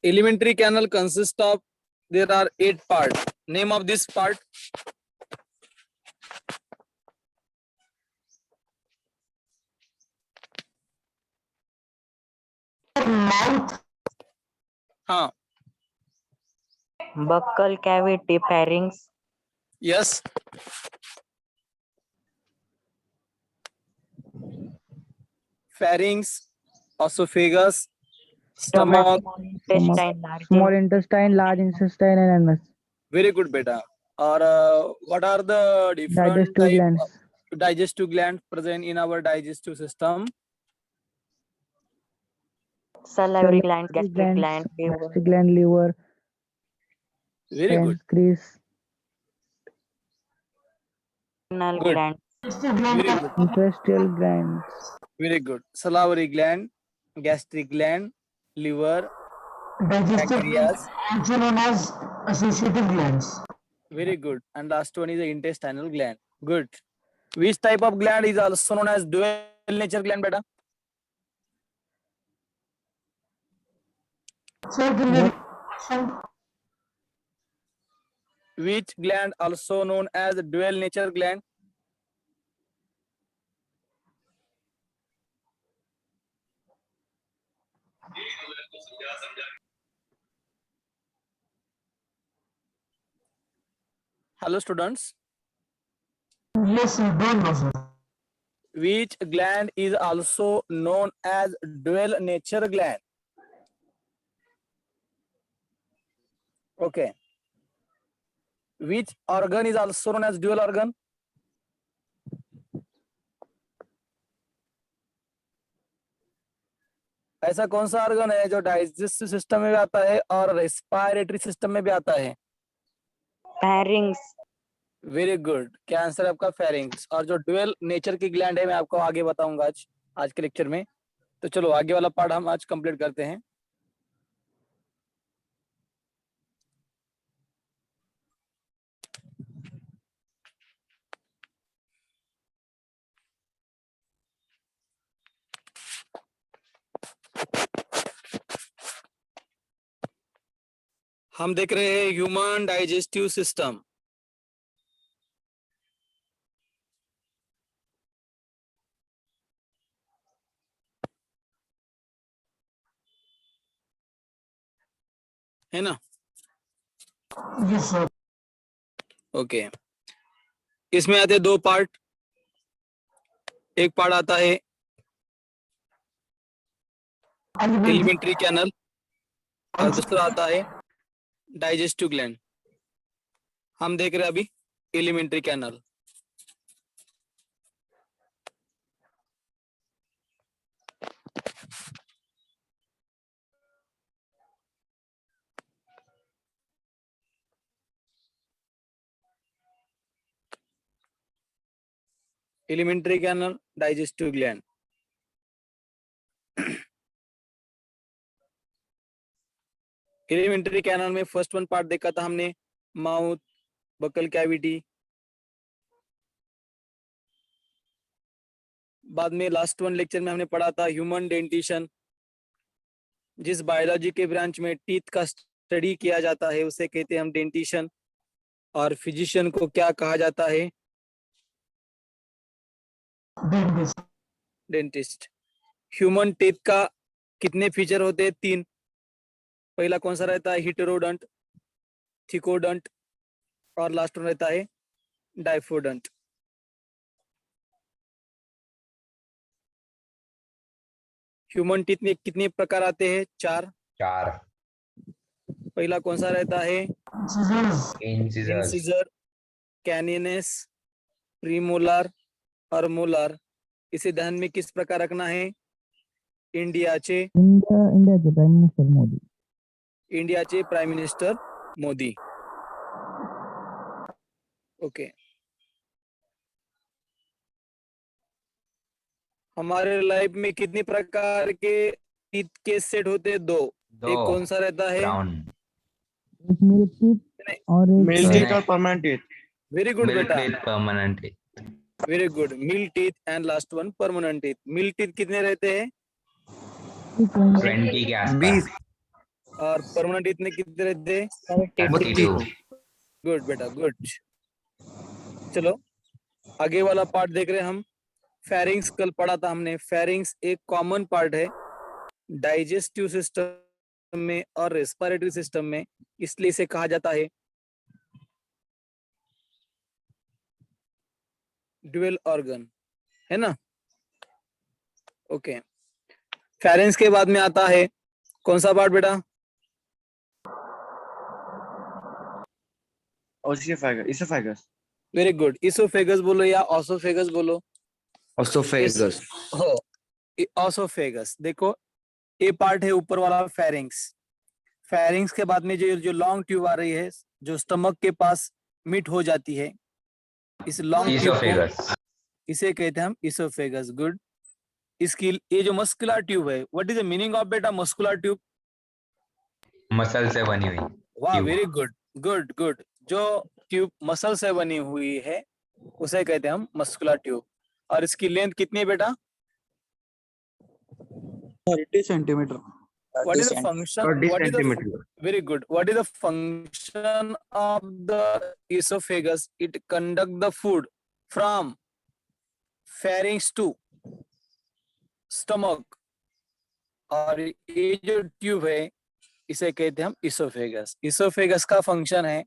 Elementary canal consists of, there are 8 parts. Name of this part. Mouth. हाँ. Buccal cavity, pharynx. Yes. Pharynx, esophagus, stomach. Small intestine, large intestine, and anus. Very good, beta. Or what are the different Digestive type glands. of digestive glands present in our digestive system? Salivary gland, gastric Glands, gland, liver. gastric gland, liver, Very good. pancreas, Renal Good. gland. Very good. intestinal glands, Very good. Salivary gland, gastric gland, liver, Digestive pancreas. also known as associative glands. Very good. And last one is the intestinal gland. Good. Which type of gland is also known as dual nature gland, beta? So can you Which gland also known as dual nature gland? Hello students. yes, you don't know, sir. Which gland is also known as dual nature gland? Okay. Which organ is also known as dual organ? ऐसा कौन सा organ है जो digestive system में भी आता है और रेस्पिरेटरी सिस्टम में भी आता है? Pharynx. Very good. क्या आंसर है आपका? फेरिंग्स. और जो डुअल नेचर की ग्लैंड है मैं आपको आगे बताऊंगा आज के लेक्चर में. तो चलो आगे वाला पार्ट हम आज कंप्लीट करते हैं. हम देख रहे हैं ह्यूमन डाइजेस्टिव सिस्टम. है ना? Yes, sir. ओके. इसमें आते हैं 2 पार्ट. एक पार्ट आता है एलिमेंट्री कैनल और दूसरा आता है डाइजेस्टिव ग्लैंड. हम देख रहे हैं अभी alimentary canal. Alimentary canal, digestive gland. Alimentary canal में फर्स्ट वन पार्ट देखा था हमने, माउथ, बकल कैविटी. बाद में लास्ट वन लेक्चर में हमने पढ़ा था ह्यूमन डेंटिशन. जिस बायोलॉजी के ब्रांच में टीथ का स्टडी किया जाता है उसे कहते हैं हम डेंटिशन. और फिजिशियन को क्या कहा जाता है? डेंटिस्ट. ह्यूमन टीथ का कितने फीचर होते हैं? 3. पहला कौन सा रहता है? हिटेरोडंट, थिकोडंट और लास्ट वन रहता है डाइफोडंट. ह्यूमन टीथ में कितने प्रकार आते हैं? 4. पहला कौन सा रहता है? इंसिजर, कैनिनस, प्रीमोलर और मोलर. इसे ध्यान में किस प्रकार रखना है? इंडियाचे प्राइम मिनिस्टर मोदी. इंडियाचे प्राइम मिनिस्टर मोदी. ओके. हमारे लाइफ में कितने प्रकार के टीथ के सेट होते हैं? 2. एक कौन सा रहता है? मिल्क टीथ और मिल्क टीथ और परमानेंट टीथ. वेरी गुड बेटा. Permanent teeth. Very good. Milk teeth and last one permanent teeth. Milk teeth कितने रहते हैं? 20 के आसपास। और परमानेंट इतने कितने रहते हैं? 32। गुड बेटा, गुड। चलो आगे वाला पार्ट देख रहे हैं हम। फेरिंग्स कल पढ़ा था हमने। फेरिंग्स एक कॉमन पार्ट है डाइजेस्टिव सिस्टम में और रेस्पिरेटरी सिस्टम में, इसलिए इसे कहा जाता है ड्यूअल ऑर्गन, है ना? ओके। फेरिंग्स के बाद में आता है कौन सा पार्ट बेटा? Esophagus. Very good. इसोफेगस बोलो या ऑसोफेगस बोलो? Esophagus. हो, ऑसोफेगस। देखो ये पार्ट है ऊपर वाला फेरिंग्स। फेरिंग्स के बाद में जो जो लॉन्ग ट्यूब आ रही है, जो स्टमक के पास मीट हो जाती है, इस लॉन्ग ट्यूब को इसोफेगस। इसे कहते हैं हम इसोफेगस। गुड। इसकी ये जो मस्कुलर ट्यूब है, what is the meaning of बेटा मस्कुलर ट्यूब? मसल से बनी हुई वाह, tube. Very good, good good. जो ट्यूब मसल से बनी हुई है उसे कहते हैं हम मस्कुलर ट्यूब। और इसकी लेंथ कितनी है बेटा? 30 centimeter. What is the function? 30 What is the centimeter. very good? What is the function of the esophagus? It conduct the food from pharynx to stomach. और ये जो ट्यूब है इसे कहते हैं हम इसोफेगस। इसोफेगस का फंक्शन है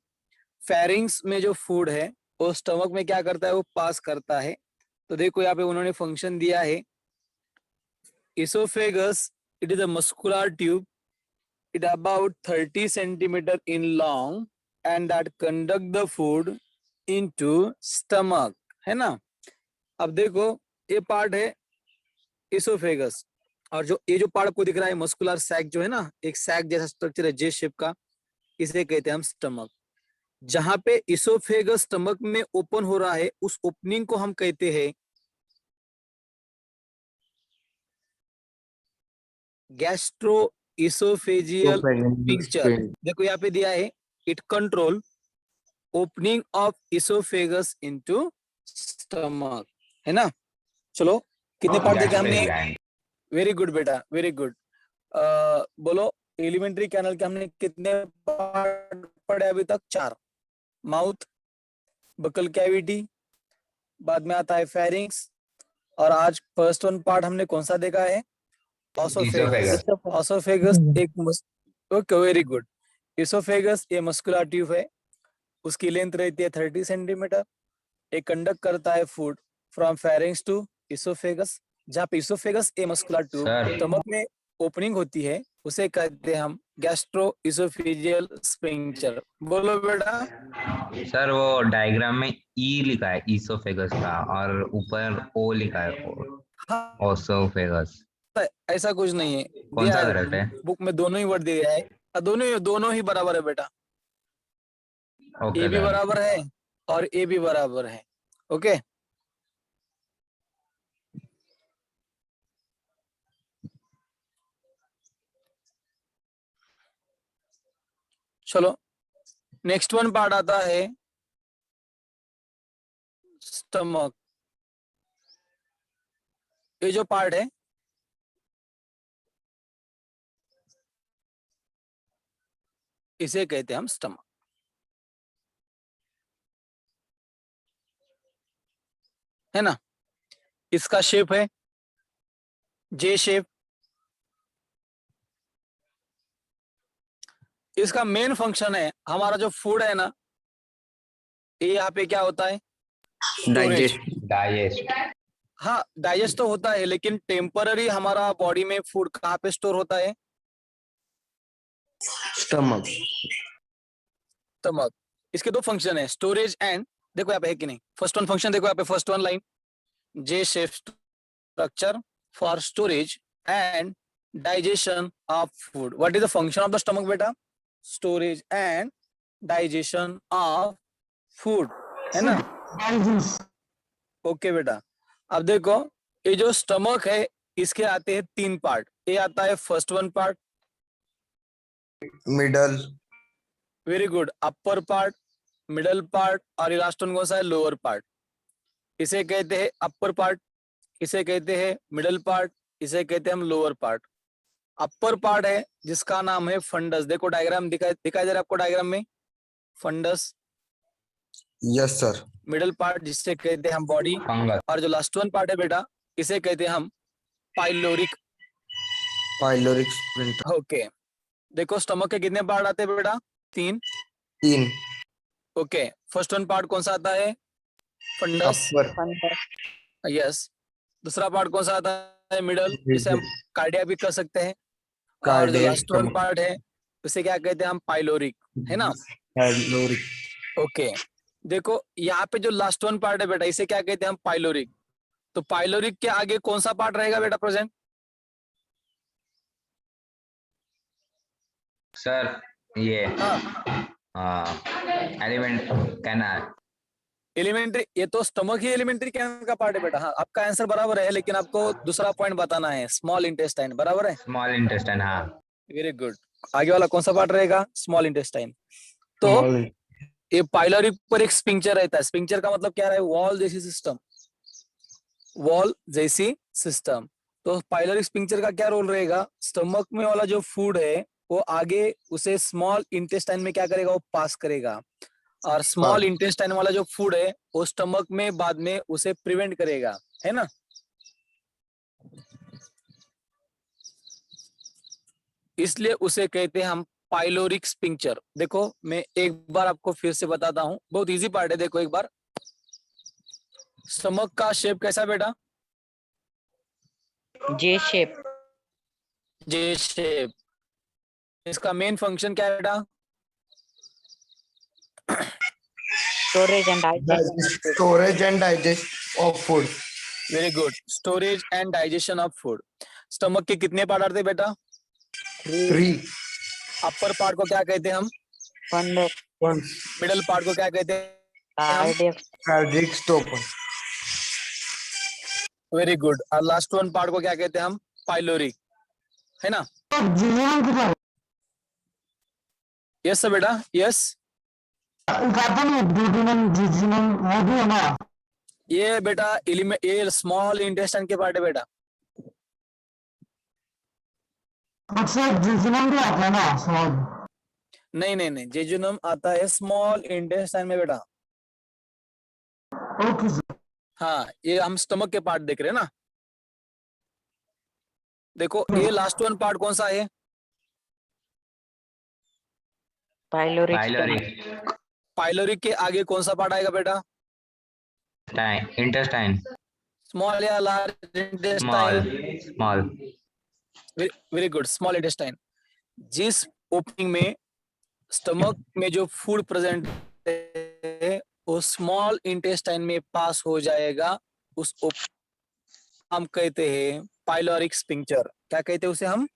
फेरिंग्स में जो फूड है वो स्टमक में क्या करता है, वो पास करता है। तो देखो यहाँ पे उन्होंने फंक्शन दिया है oesophagus. It is a muscular tube. It about 30 centimeter in long and that conduct the food into stomach, है ना? अब देखो ये पार्ट है इसोफेगस, और जो ये जो पार्ट को दिख रहा है मस्कुलर सैक जो है ना, एक सैक जैसा स्ट्रक्चर है जे शेप का, इसे कहते हैं हम स्टमक। जहां पे इसोफेगस स्टमक में ओपन हो रहा है उस ओपनिंग को हम कहते हैं गैस्ट्रो इसोफेजियल पिक्चर। देखो यहाँ पे दिया है it control opening of oesophagus into stomach, है ना? चलो कितने पार्ट देखे हमने? Gastric gland. वेरी गुड बेटा, वेरी गुड। बोलो एलिमेंट्री कैनल के हमने कितने पार्ट पढ़े अभी तक? 4। माउथ, बकल कैविटी, बाद में आता है फेरिंग्स, और आज फर्स्ट वन पार्ट हमने कौन सा देखा है? ऑसोफेगस। ऑसोफेगस एक ओके, वेरी गुड। इसोफेगस ये मस्कुलर ट्यूब है, उसकी लेंथ रहती है 30 सेंटीमीटर। ये कंडक्ट करता है food from pharynx to esophagus. जहाँ पे esophagus a muscular tube sir. Stomach में ओपनिंग होती है उसे कहते हैं हम गैस्ट्रो इसोफेजियल स्फिंक्टर। बोलो बेटा। सर वो डायग्राम में ई लिखा है इसोफेगस का और ऊपर ओ लिखा है हाँ, ओसोफेगस। ऐसा कुछ नहीं है, कौन सा करेक्ट है? बुक में दोनों ही वर्ड दिया है। दोनों ही बराबर है बेटा। ओके ए भी सर। बराबर है और ए भी बराबर है। ओके, चलो नेक्स्ट वन पार्ट आता है स्टमक। ये जो पार्ट है इसे कहते हैं हम स्टमक, है ना? इसका शेप है जे शेप। इसका मेन फंक्शन है हमारा जो फूड है ना, ये यहाँ पे क्या होता है? स्टोरेज। डाइजेस्ट। हाँ, डाइजेस्ट तो होता है लेकिन टेम्पररी हमारा बॉडी में फूड कहाँ पे स्टोर होता है? Stomach. स्टमक। इसके दो फंक्शन है, स्टोरेज एंड, देखो यहाँ पे है कि नहीं? फर्स्ट वन फंक्शन देखो यहाँ पे, first one line, J shape structure for storage and digestion of food. What is the function of the stomach बेटा? Storage and digestion of food, है ना? ओके बेटा। अब देखो ये जो स्टमक है इसके आते हैं 3 पार्ट। ये आता है first one part, Middle. Very good, upper part, middle part, और ये लास्ट वन कौन सा है? Lower part. इसे कहते हैं अपर पार्ट, इसे कहते हैं मिडल पार्ट, इसे कहते हैं हम लोअर पार्ट। अपर पार्ट है जिसका नाम है फंडस। देखो डायग्राम दिखाई दिखाई दे रहा है आपको डायग्राम में, fundus. Yes sir. Middle part जिससे कहते हैं हम बॉडी, फंगस। और जो लास्ट वन पार्ट है बेटा इसे कहते हैं हम पाइलोरिक। Pyloric splinter. ओके, देखो स्टमक के कितने पार्ट आते हैं बेटा? 3। 3। ओके, फर्स्ट वन पार्ट कौन सा आता है? फंडस। अपर। fundus, yes. दूसरा पार्ट कौन सा आता है? मिडल, जिसे हम कार्डिया भी कर सकते हैं। और जो कार्डियक लास्ट वन पार्ट है उसे क्या कहते हैं हम? पाइलोरिक, है ना? पाइलोरिक। ओके, देखो यहाँ पे जो लास्ट वन पार्ट है बेटा इसे क्या कहते हैं हम? पाइलोरिक। तो पाइलोरिक के आगे कौन सा पार्ट रहेगा बेटा प्रेजेंट? सर ये हाँ, एलिमेंट कैनाल। एलिमेंट्री। ये तो स्टमक ही एलिमेंट्री कैनल का पार्ट है बेटा। हाँ, आपका आंसर बराबर है, लेकिन आपको दूसरा पॉइंट बताना है, स्मॉल इंटेस्टाइन। बराबर है, स्मॉल इंटेस्टाइन। हाँ। Very good. आगे वाला कौन सा पार्ट रहेगा? Small intestine. तो Small- ये पाइलोरिक पर एक स्पिंक्चर रहता है। स्पिंक्चर का मतलब क्या है? वॉल जैसी सिस्टम, वॉल जैसी सिस्टम। तो पाइलोरिक स्पिंक्चर का क्या रोल रहेगा? स्टमक में वाला जो फूड है वो आगे उसे स्मॉल इंटेस्टाइन में क्या करेगा? वो पास करेगा। और स्मॉल इंटेस्टाइन वाला जो फूड है वो स्टमक में बाद में उसे प्रिवेंट करेगा, है ना? इसलिए उसे कहते हैं हम पाइलोरिक स्पिंक्चर। देखो मैं एक बार आपको फिर से बताता हूं, बहुत इजी पार्ट है। देखो एक बार, स्टमक का शेप कैसा बेटा? J shape, जे शेप। इसका मेन फंक्शन क्या है बेटा? storage and digestion of food. Storage and digest of food. Very good, storage and digestion of food. Stomach के कितने पार्ट आते हैं बेटा? 3. अपर पार्ट को क्या कहते हैं हम? Fundus, 1. मिडल पार्ट को क्या कहते हैं? cardiac, Cardiac stopper. Very good. और लास्ट वन पार्ट को क्या कहते हैं हम? पाइलोरिक, है ना? जीवन कितना यस सर बेटा, यस। कहते नहीं ड्यूटिनम जीजिनम वो भी है ना? ये बेटा ये स्मॉल इंटेस्टाइन के पार्ट है बेटा। उससे जीजिनम भी आता है ना? समझ नहीं नहीं नहीं, जेजुनम आता है स्मॉल इंटेस्टाइन में बेटा। Okay sir. हाँ, ये हम स्टमक के पार्ट देख रहे हैं ना। देखो ये लास्ट वन पार्ट कौन सा है? pyloric stomach, pyloric. पाइलोरिक के आगे कौन सा पार्ट आएगा बेटा? इंटेस्टाइन। स्मॉल या large small. Intestine? Small. Very good, small intestine. जिस ओपनिंग में स्टमक में जो फूड प्रेजेंट है वो स्मॉल इंटेस्टाइन में पास हो जाएगा, उस हम कहते हैं पाइलोरिक स्पिंक्चर। क्या कहते हैं उसे हम?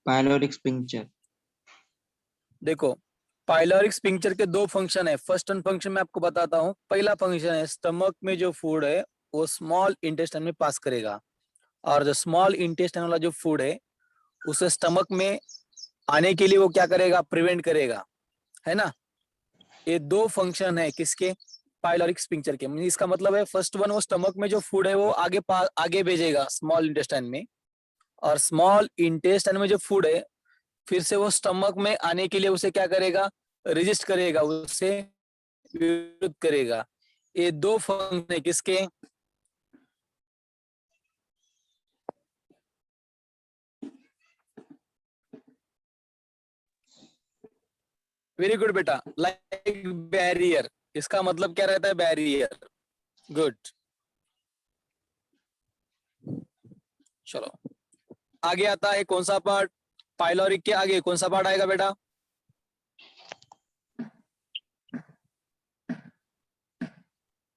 Pyloric sphincter. देखो पाइलोरिक स्पिंक्चर के दो फंक्शन है। फर्स्ट वन फंक्शन मैं आपको बताता हूँ। पहला फंक्शन है स्टमक में जो फूड है वो स्मॉल इंटेस्टाइन में पास करेगा, और जो स्मॉल इंटेस्टाइन वाला जो फूड है उसे स्टमक में आने के लिए वो क्या करेगा? प्रिवेंट करेगा, है ना? ये दो फंक्शन है किसके? पाइलोरिक स्पिंक्चर के। इसका मतलब है फर्स्ट वन वो स्टमक में जो फूड है वो आगे भेजेगा स्मॉल इंटेस्टाइन में, और स्मॉल इंटेस्टाइन में जो फूड है फिर से वो स्टमक में आने के लिए उसे क्या करेगा? रेजिस्ट करेगा, उसे विरोध करेगा। ये दो फंक्शन है किसके? वेरी गुड बेटा, लाइक बैरियर। इसका मतलब क्या रहता है? बैरियर। गुड, चलो आगे आता है कौन सा पार्ट? पाइलोरिक के आगे कौन सा पार्ट आएगा बेटा?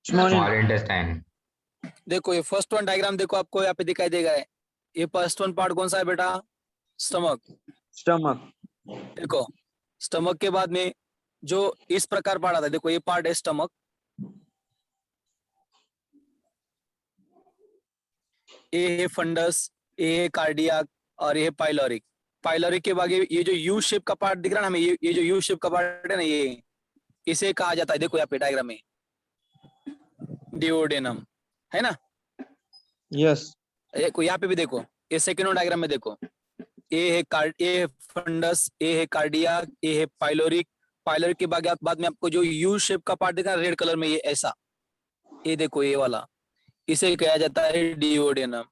small small intestine. देखो ये फर्स्ट वन डायग्राम देखो, आपको यहाँ पे दिखाई देगा। ये फर्स्ट वन पार्ट कौन सा है बेटा? स्टमक। Stomach. देखो स्टमक के बाद में जो इस प्रकार पार्ट आता है, देखो ये पार्ट है स्टमक, ये है फंडस, ये है कार्डियाक, और ये है पाइलोरिक। पाइलोरिक के बाद ये जो यू शेप का पार्ट दिख रहा है ना हमें, ये जो यू शेप का पार्ट है ना, ये इसे कहा जाता है, देखो यहाँ पे डायग्राम में, डिओडेनम। है ना। Yes. यहाँ पे भी देखो, ये सेकेंड डायग्राम में देखो, ए है फंडस, ए है कार्डिया, ए है पाइलोरिक। पाइलोरिक के बाद में आपको जो यू शेप का पार्ट दिखा रेड कलर में, ये ऐसा, ये देखो ये वाला, इसे कहा जाता है डिओडेनम।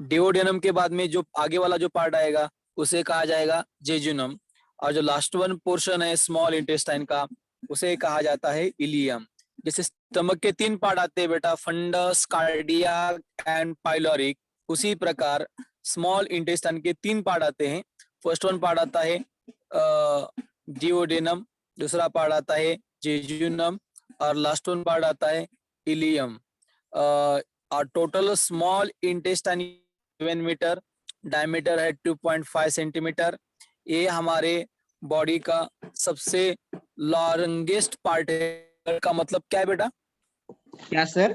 डिओडेनम के बाद में जो आगे वाला जो पार्ट आएगा उसे कहा जाएगा जेजुनम, और जो लास्ट वन पोर्शन है स्मॉल इंटेस्टाइन का उसे कहा जाता है इलियम। जैसे स्टमक के 3 पार्ट आते हैं बेटा, फंडस, कार्डियक एंड पाइलोरिक, उसी प्रकार स्मॉल इंटेस्टाइन के 3 पार्ट आते हैं। फर्स्ट वन पार्ट आता है डिओडेनम, दूसरा पार्ट आता है जेजुनम, और लास्ट वन पार्ट आता है इलियम। और total small intestine 7 metre, diameter है 2.5 सेंटीमीटर। ये हमारे बॉडी का सबसे लॉन्गेस्ट पार्ट है। का मतलब क्या है बेटा? क्या सर?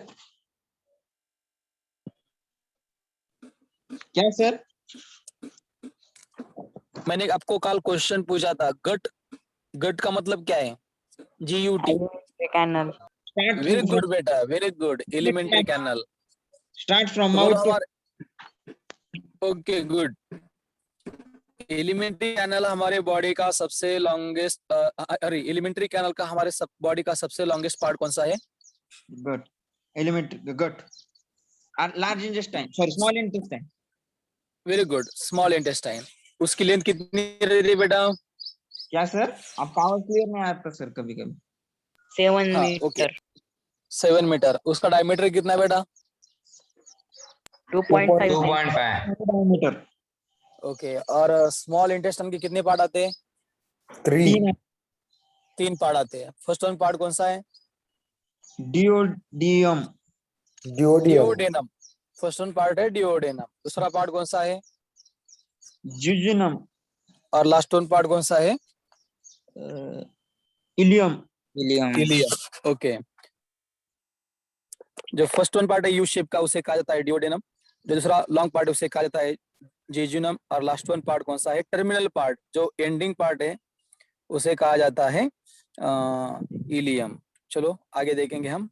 क्या सर? मैंने आपको कल क्वेश्चन पूछा था, गट, गट का मतलब क्या है? GUT। Alimentary canal. Very good बेटा, very good. Alimentary canal Start from तो mouth to हमारे, ओके गुड। एलिमेंट्री कैनल हमारे बॉडी का सबसे लॉन्गेस्ट, अरे एलिमेंट्री कैनल का हमारे बॉडी का सबसे लॉन्गेस्ट पार्ट कौन सा है? gut. Elementary gut. Large intestine. Sorry, small intestine. Very good, small intestine. उसकी लेंथ कितनी रहती है बेटा? क्या सर? आपका आवाज क्लियर नहीं आता सर कभी कभी। 7 हाँ, meter. Okay, 7 metre. उसका डायमीटर कितना है बेटा? 2.5 2.5 डायमीटर। ओके, और स्मॉल इंटेस्टाइन के कितने पार्ट आते हैं? 3 3 पार्ट आते हैं। फर्स्ट वन पार्ट कौन सा है? डिओडियम। डिओडेनम। फर्स्ट वन पार्ट है डिओडेनम। दूसरा पार्ट कौन सा है? जुजुनम। और लास्ट वन पार्ट कौन सा है? इलियम। Ileum. इलियम। ओके, जो फर्स्ट वन पार्ट है यू शेप का उसे कहा जाता है डिओडेनम, जो दूसरा लॉन्ग पार्ट है उसे कहा जाता है जेजुनम, और लास्ट वन पार्ट कौन सा है? टर्मिनल पार्ट, जो एंडिंग पार्ट है उसे कहा जाता है इलियम। चलो आगे देखेंगे हम।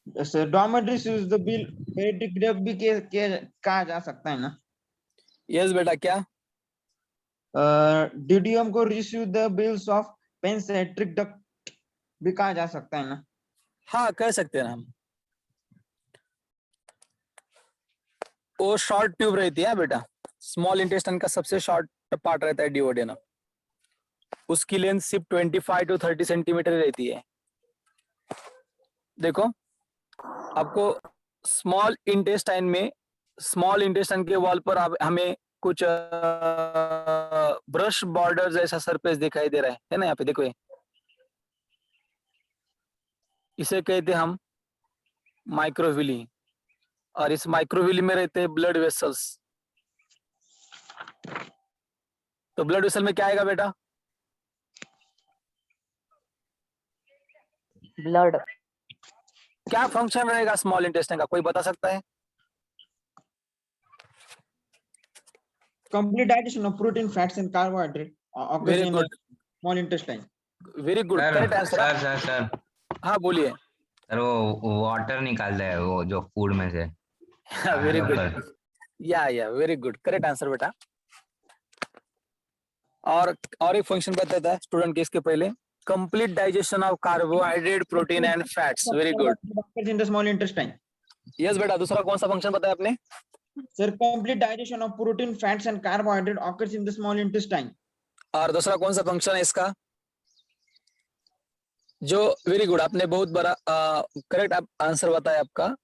Sir dormitory is the bile पेडिक डक भी कहा जा सकता है ना? यस बेटा, क्या? डिडियम को receive the biles of pancreatic duct भी कहा जा सकता है ना? हाँ, कह सकते हैं हम। वो शॉर्ट ट्यूब रहती है बेटा, स्मॉल इंटेस्टाइन का सबसे शॉर्ट पार्ट रहता है डिओडेनम। उसकी लेंथ सिर्फ 25 to 30 सेंटीमीटर रहती है। देखो, आपको स्मॉल इंटेस्टाइन में, स्मॉल इंटेस्टाइन के वॉल पर हमें कुछ ब्रश बॉर्डर जैसा सरफेस दिखाई दे रहा है ना? यहाँ पे देखो, इसे कहते हैं हम माइक्रोविली, और इस माइक्रोविली में रहते हैं ब्लड वेसल्स। तो ब्लड वेसल में क्या आएगा बेटा? Blood. क्या फंक्शन रहेगा स्मॉल इंटेस्टाइन का, कोई बता सकता है? Complete digestion of protein, fats and carbohydrate occurs very in good, small intestine. Very good, sir correct answer. Sir हाँ बोलिए। सर वो वाटर निकालता है वो जो फूड में से। वेरी गुड, ऊपर। या वेरी गुड, करेक्ट आंसर बेटा। और एक फंक्शन बताता है स्टूडेंट के इसके पहले, complete digestion of carbohydrate, protein and fats. Very good, Occurs in the small intestine. Yes बेटा। दूसरा कौन सा फंक्शन बताया आपने? Sir, complete digestion of protein, fats and carbohydrate occurs in the small intestine. और दूसरा कौन सा फंक्शन है इसका? जो, वेरी गुड, आपने बहुत बड़ा करेक्ट आंसर बताया आपका।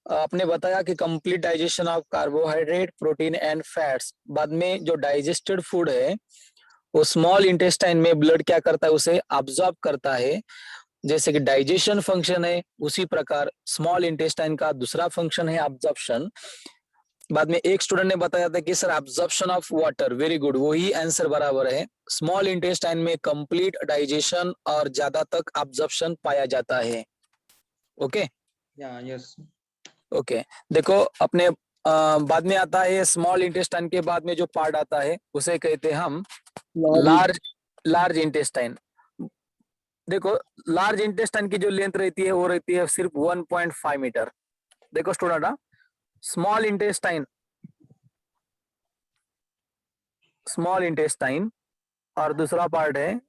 आपने बताया कि complete digestion of carbohydrate, protein and fats. बाद में जो डाइजेस्टेड फूड है वो स्मॉल इंटेस्टाइन में ब्लड क्या करता है? उसे अब्सॉर्ब करता है। जैसे कि डाइजेशन फंक्शन है, उसी प्रकार स्मॉल इंटेस्टाइन का दूसरा फंक्शन है अब्जॉर्प्शन। बाद में एक स्टूडेंट ने बताया था कि sir absorption of water. Very good, वही आंसर बराबर है। स्मॉल इंटेस्टाइन में कंप्लीट डाइजेशन और ज्यादा तक अब्जॉर्प्शन पाया जाता है। Okay Yeah, yes. ओके, देखो अपने बाद में आता है स्मॉल इंटेस्टाइन के बाद में जो पार्ट आता है उसे कहते हैं हम लार्ज इंटेस्टाइन। देखो, लार्ज इंटेस्टाइन की जो लेंथ रहती है वो रहती है सिर्फ 1.5 मीटर। देखो स्टूडेंट, स्मॉल इंटेस्टाइन और दूसरा पार्ट है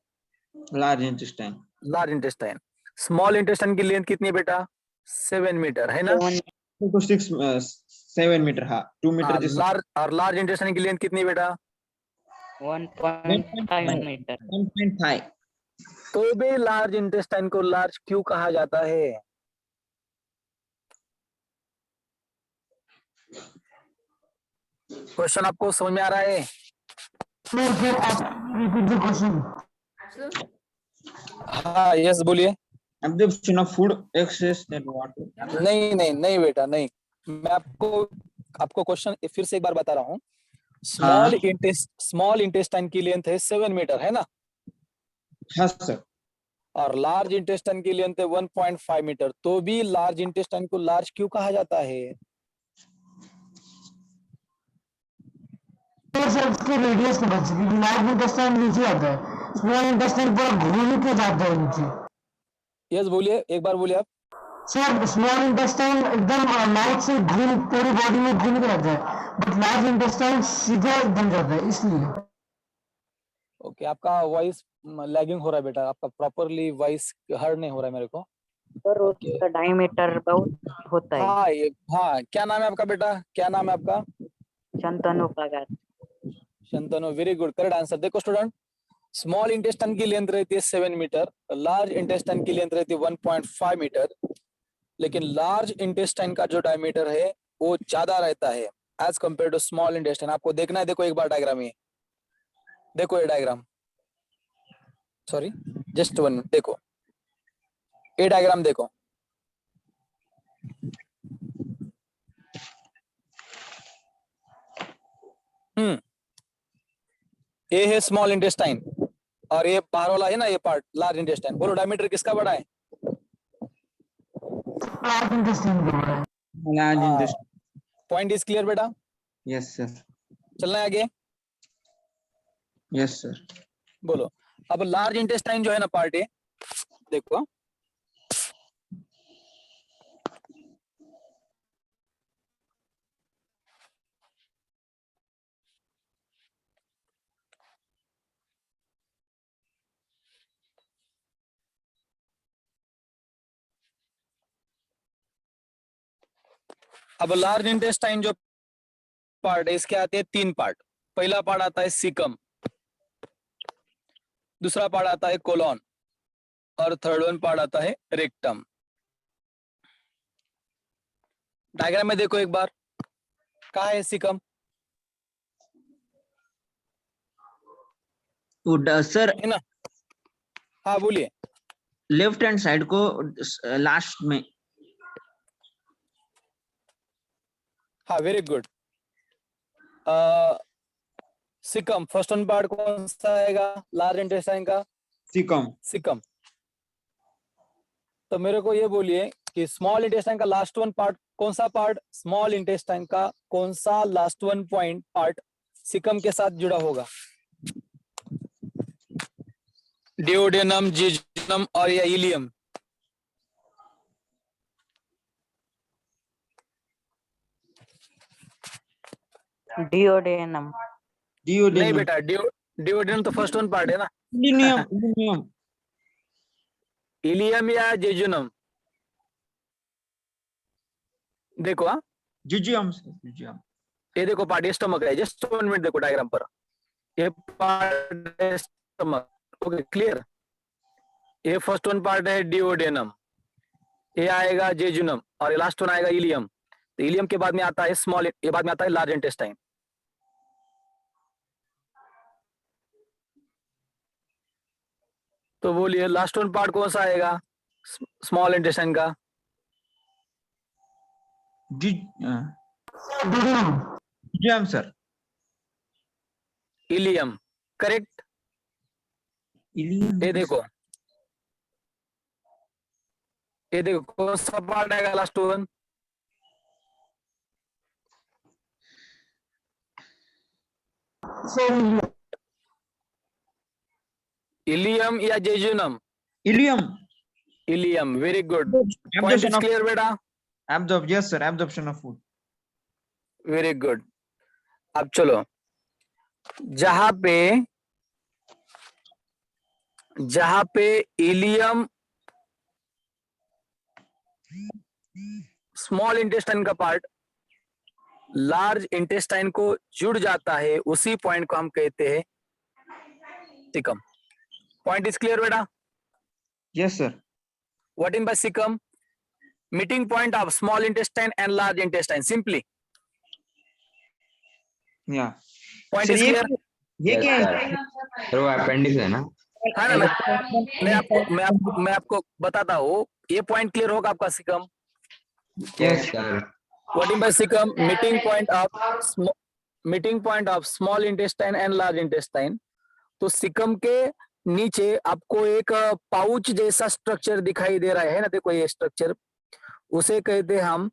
large intestine. Large intestine. Small intestine की लेंथ कितनी है बेटा? 7 मीटर है ना? 7 मीटर, हाँ 2 मीटर जिस लार्ज इंटेस्टाइन की लेंथ कितनी है बेटा? 1.5 मीटर। 1.5। तो भी लार्ज इंटेस्टाइन को लार्ज क्यों कहा जाता है? क्वेश्चन आपको समझ में आ रहा है? Sir repeat the question. हाँ यस बोलिए। Absorption of food excess than water. नहीं बेटा नहीं। मैं आपको क्वेश्चन फिर से एक बार बता रहा हूँ। हाँ। स्मॉल इंटेस्टाइन की लेंथ है 7 मीटर है ना? हाँ सर। और लार्ज इंटेस्टाइन की लेंथ है 1.5 मीटर। तो भी लार्ज इंटेस्टाइन को लार्ज क्यों कहा जाता है? तो सर इसके रेडियस के बच्चे क्योंकि लार्ज इंटेस्टाइन नीचे आता है, स्मॉल इंटेस्टाइन पूरा घूम के जाता है नीचे। यस बोलिए, एक बार बोलिए आप। सर स्मॉल इंटेस्टाइन एकदम माउथ से घूम पूरी बॉडी में घूम के जाता है, बट लार्ज इंटेस्टाइन सीधा एकदम जाता है इसलिए। ओके, आपका वॉइस लैगिंग हो रहा है बेटा, आपका प्रॉपरली वॉइस हर्ड नहीं हो रहा है मेरे को। सर उसका डायमीटर बहुत होता है। हाँ क्या नाम है आपका बेटा? क्या नाम है आपका? शंतनु पगार। Shantanu, very good, correct answer. देखो स्टूडेंट, स्मॉल इंटेस्टाइन की लेंथ रहती है 7 मीटर, लार्ज इंटेस्टाइन की लेंथ रहती है 1.5 मीटर, लेकिन लार्ज इंटेस्टाइन का जो डायमीटर है वो ज्यादा रहता है as compare to small intestine. आपको देखना है, देखो एक बार डायग्राम, ये देखो, ये डायग्राम, सॉरी जस्ट 1 मिनट, देखो ये डायग्राम देखो। ये है स्मॉल इंटेस्टाइन और ये बाहर वाला है ना, ये पार्ट लार्ज इंटेस्टाइन। बोलो डायमीटर किसका बड़ा है? लार्ज इंटेस्टाइन को बड़ा है। Large intestine. Point is clear बेटा? Yes sir. चलना है आगे। Yes sir. बोलो अब लार्ज इंटेस्टाइन जो है ना पार्ट है, देखो अब लार्ज इंटेस्टाइन जो पार्ट है इसके आते हैं 3 पार्ट। पहला पार्ट आता है सीकम, दूसरा पार्ट आता है कोलॉन और थर्ड वन पार्ट आता है रेक्टम। डायग्राम में देखो एक बार, कहाँ है सीकम? सर है ना? हाँ बोलिए। लेफ्ट हैंड साइड को लास्ट में। हाँ very good. Caecum first one part कौन सा आएगा लार्ज इंटेस्टाइन का? सिकम। तो मेरे को ये बोलिए कि स्मॉल इंटेस्टाइन का लास्ट वन पार्ट कौन सा पार्ट? स्मॉल इंटेस्टाइन का कौन सा last one point part caecum के साथ जुड़ा होगा? डिओडेनम, जिजनम और या इलियम? डिओडेनम। नहीं बेटा, डिओडेनम तो फर्स्ट वन पार्ट है ना। इलियम या जेजुनम? देखो हाँ, जिजियम। ये देखो पार्ट, ये स्टमक है। जस्ट 1 मिनट देखो डायग्राम पर, ये पार्ट है स्टमक। Okay clear? ये फर्स्ट वन पार्ट है डिओडेनम, ये आएगा जेजुनम और ये लास्ट वन आएगा इलियम। तो इलियम के बाद में आता है स्मॉल, ये बाद में आता है लार्ज इंटेस्टाइन। तो बोलिए लास्ट वन पार्ट कौन सा आएगा स्मॉल इंटेस्टाइन का? Jejunum sir. Ileum, correct. ये देखो, ये देखो कौन सा पार्ट आएगा लास्ट वन? इलियम या jejunum? Ileum. Ileum, very good. Point is clear बेटा? Absorb, yes sir, absorption of food. Very good. अब चलो, जहां पे इलियम स्मॉल इंटेस्टाइन का पार्ट लार्ज इंटेस्टाइन को जुड़ जाता है, उसी पॉइंट को हम कहते हैं सिकम। पॉइंट इज क्लियर बेटा? Yes sir. What in by caecum? Meeting point of small intestine and large intestine, simply. Yeah. Point Sir, is clear? ये Yes, क्या है? sir. सर वो अपेंडिक्स है ना? है ना? मैं आपको बताता हूँ, ये पॉइंट क्लियर होगा आपका Sikkim. Yes, sir. What in by Sikkim? Meeting point of small intestine and large intestine. तो सिकम के नीचे आपको एक पाउच जैसा स्ट्रक्चर दिखाई दे रहा है ना, देखो ये स्ट्रक्चर, उसे कहते हैं हम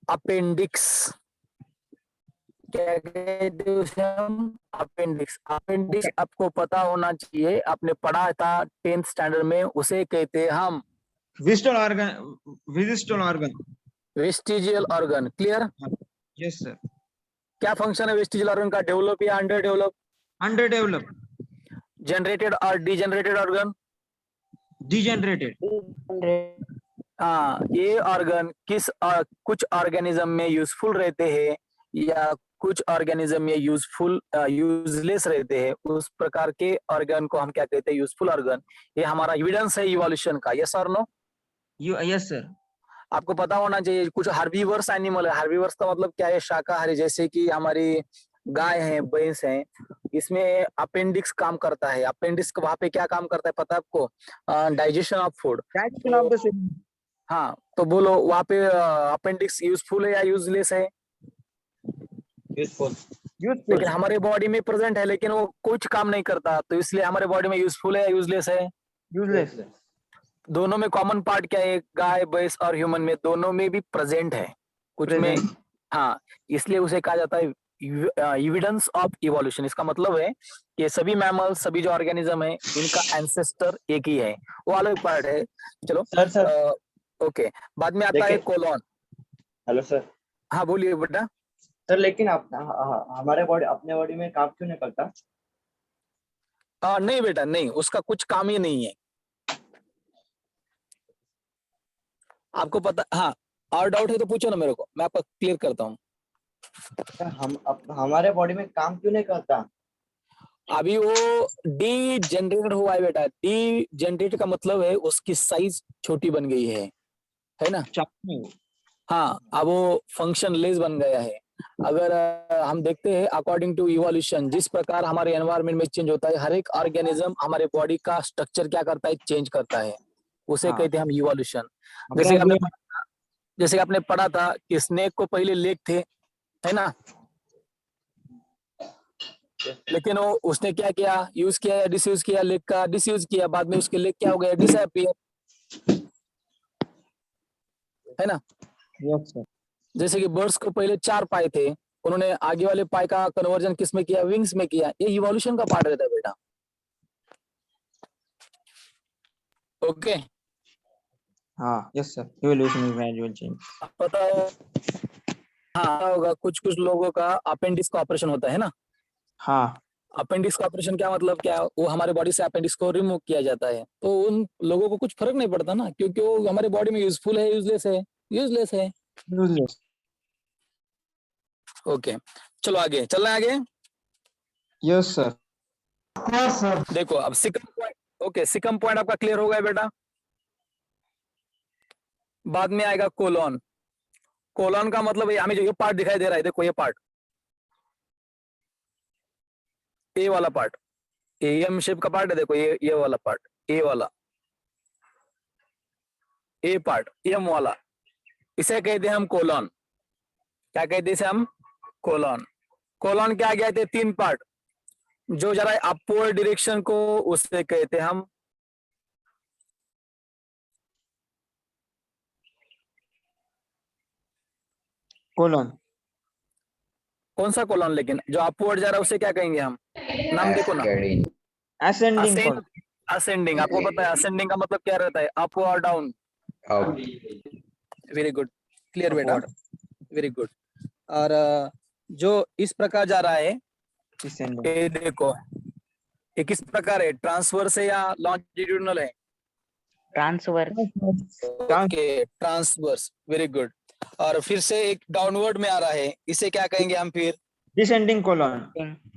अपेंडिक्स। क्या कहते हैं उसे हम? अपेंडिक्स। अपेंडिक्स आपको पता होना चाहिए, आपने पढ़ा था 10th स्टैंडर्ड में, उसे कहते हैं हम Visceral organ. Visceral organ. Vestigial organ. Clear? Yes sir. क्या फंक्शन है वेस्टिजियल ऑर्गन का? डेवलप या अंडर डेवलप? Underdeveloped. जनरेटेड और डिजेनरेटेड ऑर्गन? Degenerated. हाँ, ये ऑर्गन कुछ ऑर्गेनिज्म में यूजफुल रहते हैं या कुछ ऑर्गेनिज्म में यूजलेस रहते हैं, उस प्रकार के ऑर्गन को हम क्या कहते हैं? Useful organ. ये हमारा एविडेंस है इवोल्यूशन का। यस और नो? Yes sir. आपको पता होना चाहिए। कुछ हर्बीवर्स एनिमल है, हर्बीवर्स का मतलब क्या है? शाकाहारी, जैसे कि हमारी गाय है, भैंस है, इसमें अपेंडिक्स काम करता है। अपेंडिक्स वहां पे क्या काम करता है पता है आपको? Digestion of food. Digestion of the food. हाँ, तो बोलो वहां पे अपेंडिक्स यूजफुल है या यूजलेस है? Useful. लेकिन हमारे बॉडी में प्रेजेंट है, लेकिन वो कुछ काम नहीं करता, तो इसलिए हमारे बॉडी में यूजफुल है या यूजलेस है? Useless. दोनों में कॉमन पार्ट क्या है? गाय, भैंस और ह्यूमन में दोनों में भी प्रेजेंट है, कुछ में Present. हाँ, इसलिए उसे कहा जाता है एविडेंस ऑफ इवोल्यूशन। इसका मतलब है कि सभी मैमल, सभी जो ऑर्गेनिज्म है, इनका एंसेस्टर एक ही है, वो अलग पार्ट है। चलो सर ओके, बाद में आता है कोलोन। Hello sir. हाँ बोलिए बेटा। सर लेकिन हमारे बॉडी अपने बॉडी में काम क्यों नहीं करता? नहीं बेटा नहीं, उसका कुछ काम ही नहीं है। आपको पता? हाँ, और डाउट है तो पूछो ना मेरे को, मैं आपको क्लियर करता हूँ। हमारे बॉडी में काम क्यों नहीं करता? अभी वो डी जनरेटेड हुआ है बेटा। डी जनरेट का मतलब है उसकी साइज छोटी बन गई है ना? हाँ, अब वो फंक्शन लेस बन गया है। अगर हम देखते हैं अकॉर्डिंग टू इवोल्यूशन, जिस प्रकार हमारे एनवायरनमेंट में चेंज होता है, हर एक ऑर्गेनिज्म हमारे बॉडी का स्ट्रक्चर क्या करता है? चेंज करता है, उसे कहते हैं हम इवोल्यूशन। जैसे कि आपने पढ़ा था कि स्नेक को पहले लेग थे, है ना? लेकिन वो उसने क्या किया? यूज किया या डिसयूज किया? लेग का डिसयूज किया, बाद में उसके लेग क्या हो गया? डिसअपीयर, है ना? Yes sir. जैसे कि बर्ड्स को पहले 4 पाए थे, उन्होंने आगे वाले पाए का कन्वर्जन किस में किया? विंग्स में किया। ये इवोल्यूशन का पार्ट रहता है बेटा। ओके, हाँ, yes sir. Evolution is gradual change. पता हो? हाँ होगा, कुछ लोगों का अपेंडिक्स का ऑपरेशन होता है ना। हाँ. अपेंडिक्स का ऑपरेशन क्या मतलब क्या? वो हमारे बॉडी से अपेंडिक्स को रिमूव किया जाता है, तो उन लोगों को कुछ फर्क नहीं पड़ता ना, क्योंकि वो हमारे बॉडी में यूजफुल है, यूजलेस है? यूजलेस है। Useless. ओके, चलो आगे चलना है आगे। Yes sir. Yes, sir. देखो अब caecum point, okay caecum point आपका क्लियर हो गया बेटा। बाद में आएगा कोलोन। कोलोन का मतलब हमें जो ये पार्ट दिखाई दे रहा है, देखो ये पार्ट, ए वाला पार्ट, एम शेप का पार्ट है, देखो ये वाला पार्ट, ए वाला, ए पार्ट, एम वाला, इसे कहते हैं हम कोलोन। क्या कहते हैं इसे हम? कोलोन। कोलोन क्या गया थे? 3 पार्ट, जो जरा अपवर्ड डायरेक्शन को, उससे कहते हैं हम Colon. कौन सा कोलोन? लेकिन जो अपवर्ड जा रहा है उसे क्या कहेंगे हम? नाम देखो ना। Cascading. Ascending colon. असेंडिंग। आपको पता है असेंडिंग का मतलब क्या रहता है? अप और down? Up. Very good. Clear of बेटा, water. Very good. और जो इस प्रकार जा रहा है, Descending. ये देखो, ये किस प्रकार है, ट्रांसवर्स है या लॉन्जिट्यूडिनल है? Transverse. Okay, transverse, very good. और फिर से एक डाउनवर्ड में आ रहा है, इसे क्या कहेंगे हम फिर? Descending colon.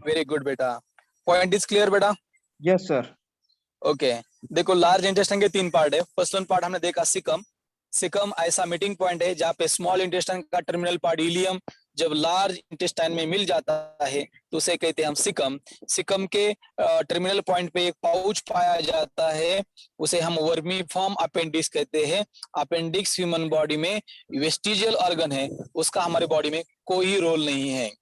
वेरी गुड बेटा, पॉइंट इज क्लियर बेटा। Yes, sir. ओके, देखो लार्ज इंटेस्टाइन के 3 पार्ट है। फर्स्ट वन पार्ट हमने देखा सिकम। सिकम ऐसा मीटिंग पॉइंट है जहाँ पे स्मॉल इंटेस्टाइन का टर्मिनल पार्ट इलियम जब लार्ज इंटेस्टाइन में मिल जाता है तो उसे कहते हैं हम सिकम। सिकम के टर्मिनल पॉइंट पे एक पाउच पाया जाता है, उसे हम वर्मीफॉर्म अपेंडिक्स कहते हैं। अपेंडिक्स ह्यूमन बॉडी में वेस्टिजियल ऑर्गन है, उसका हमारे बॉडी में कोई रोल नहीं है।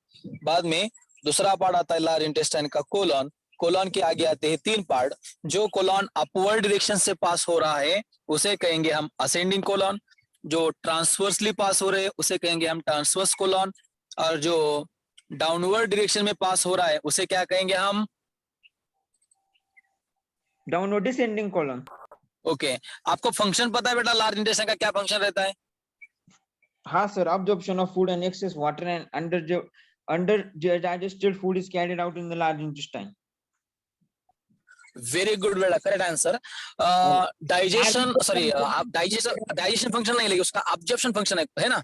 बाद में दूसरा पार्ट आता है लार्ज इंटेस्टाइन का कोलन। कोलन के आगे आते हैं 3 पार्ट। जो कोलन अपवर्ड डायरेक्शन से पास हो रहा है उसे कहेंगे हम असेंडिंग कोलन, जो ट्रांसवर्सली पास हो रहे हैं उसे कहेंगे हम ट्रांसवर्स कोलन, और जो डाउनवर्ड डायरेक्शन में पास हो रहा है उसे क्या कहेंगे हम? Downward descending colon. ओके, आपको फंक्शन पता है बेटा लार्ज इंटेस्टाइन का क्या फंक्शन रहता है? हाँ sir, absorption of food and excess water and under digested food is carried out in the large intestine. Very good बेटा, करेक्ट आंसर। डाइजेशन, सॉरी, आप डाइजेशन फंक्शन नहीं लेंगे, उसका अब्जॉर्प्शन फंक्शन है ना?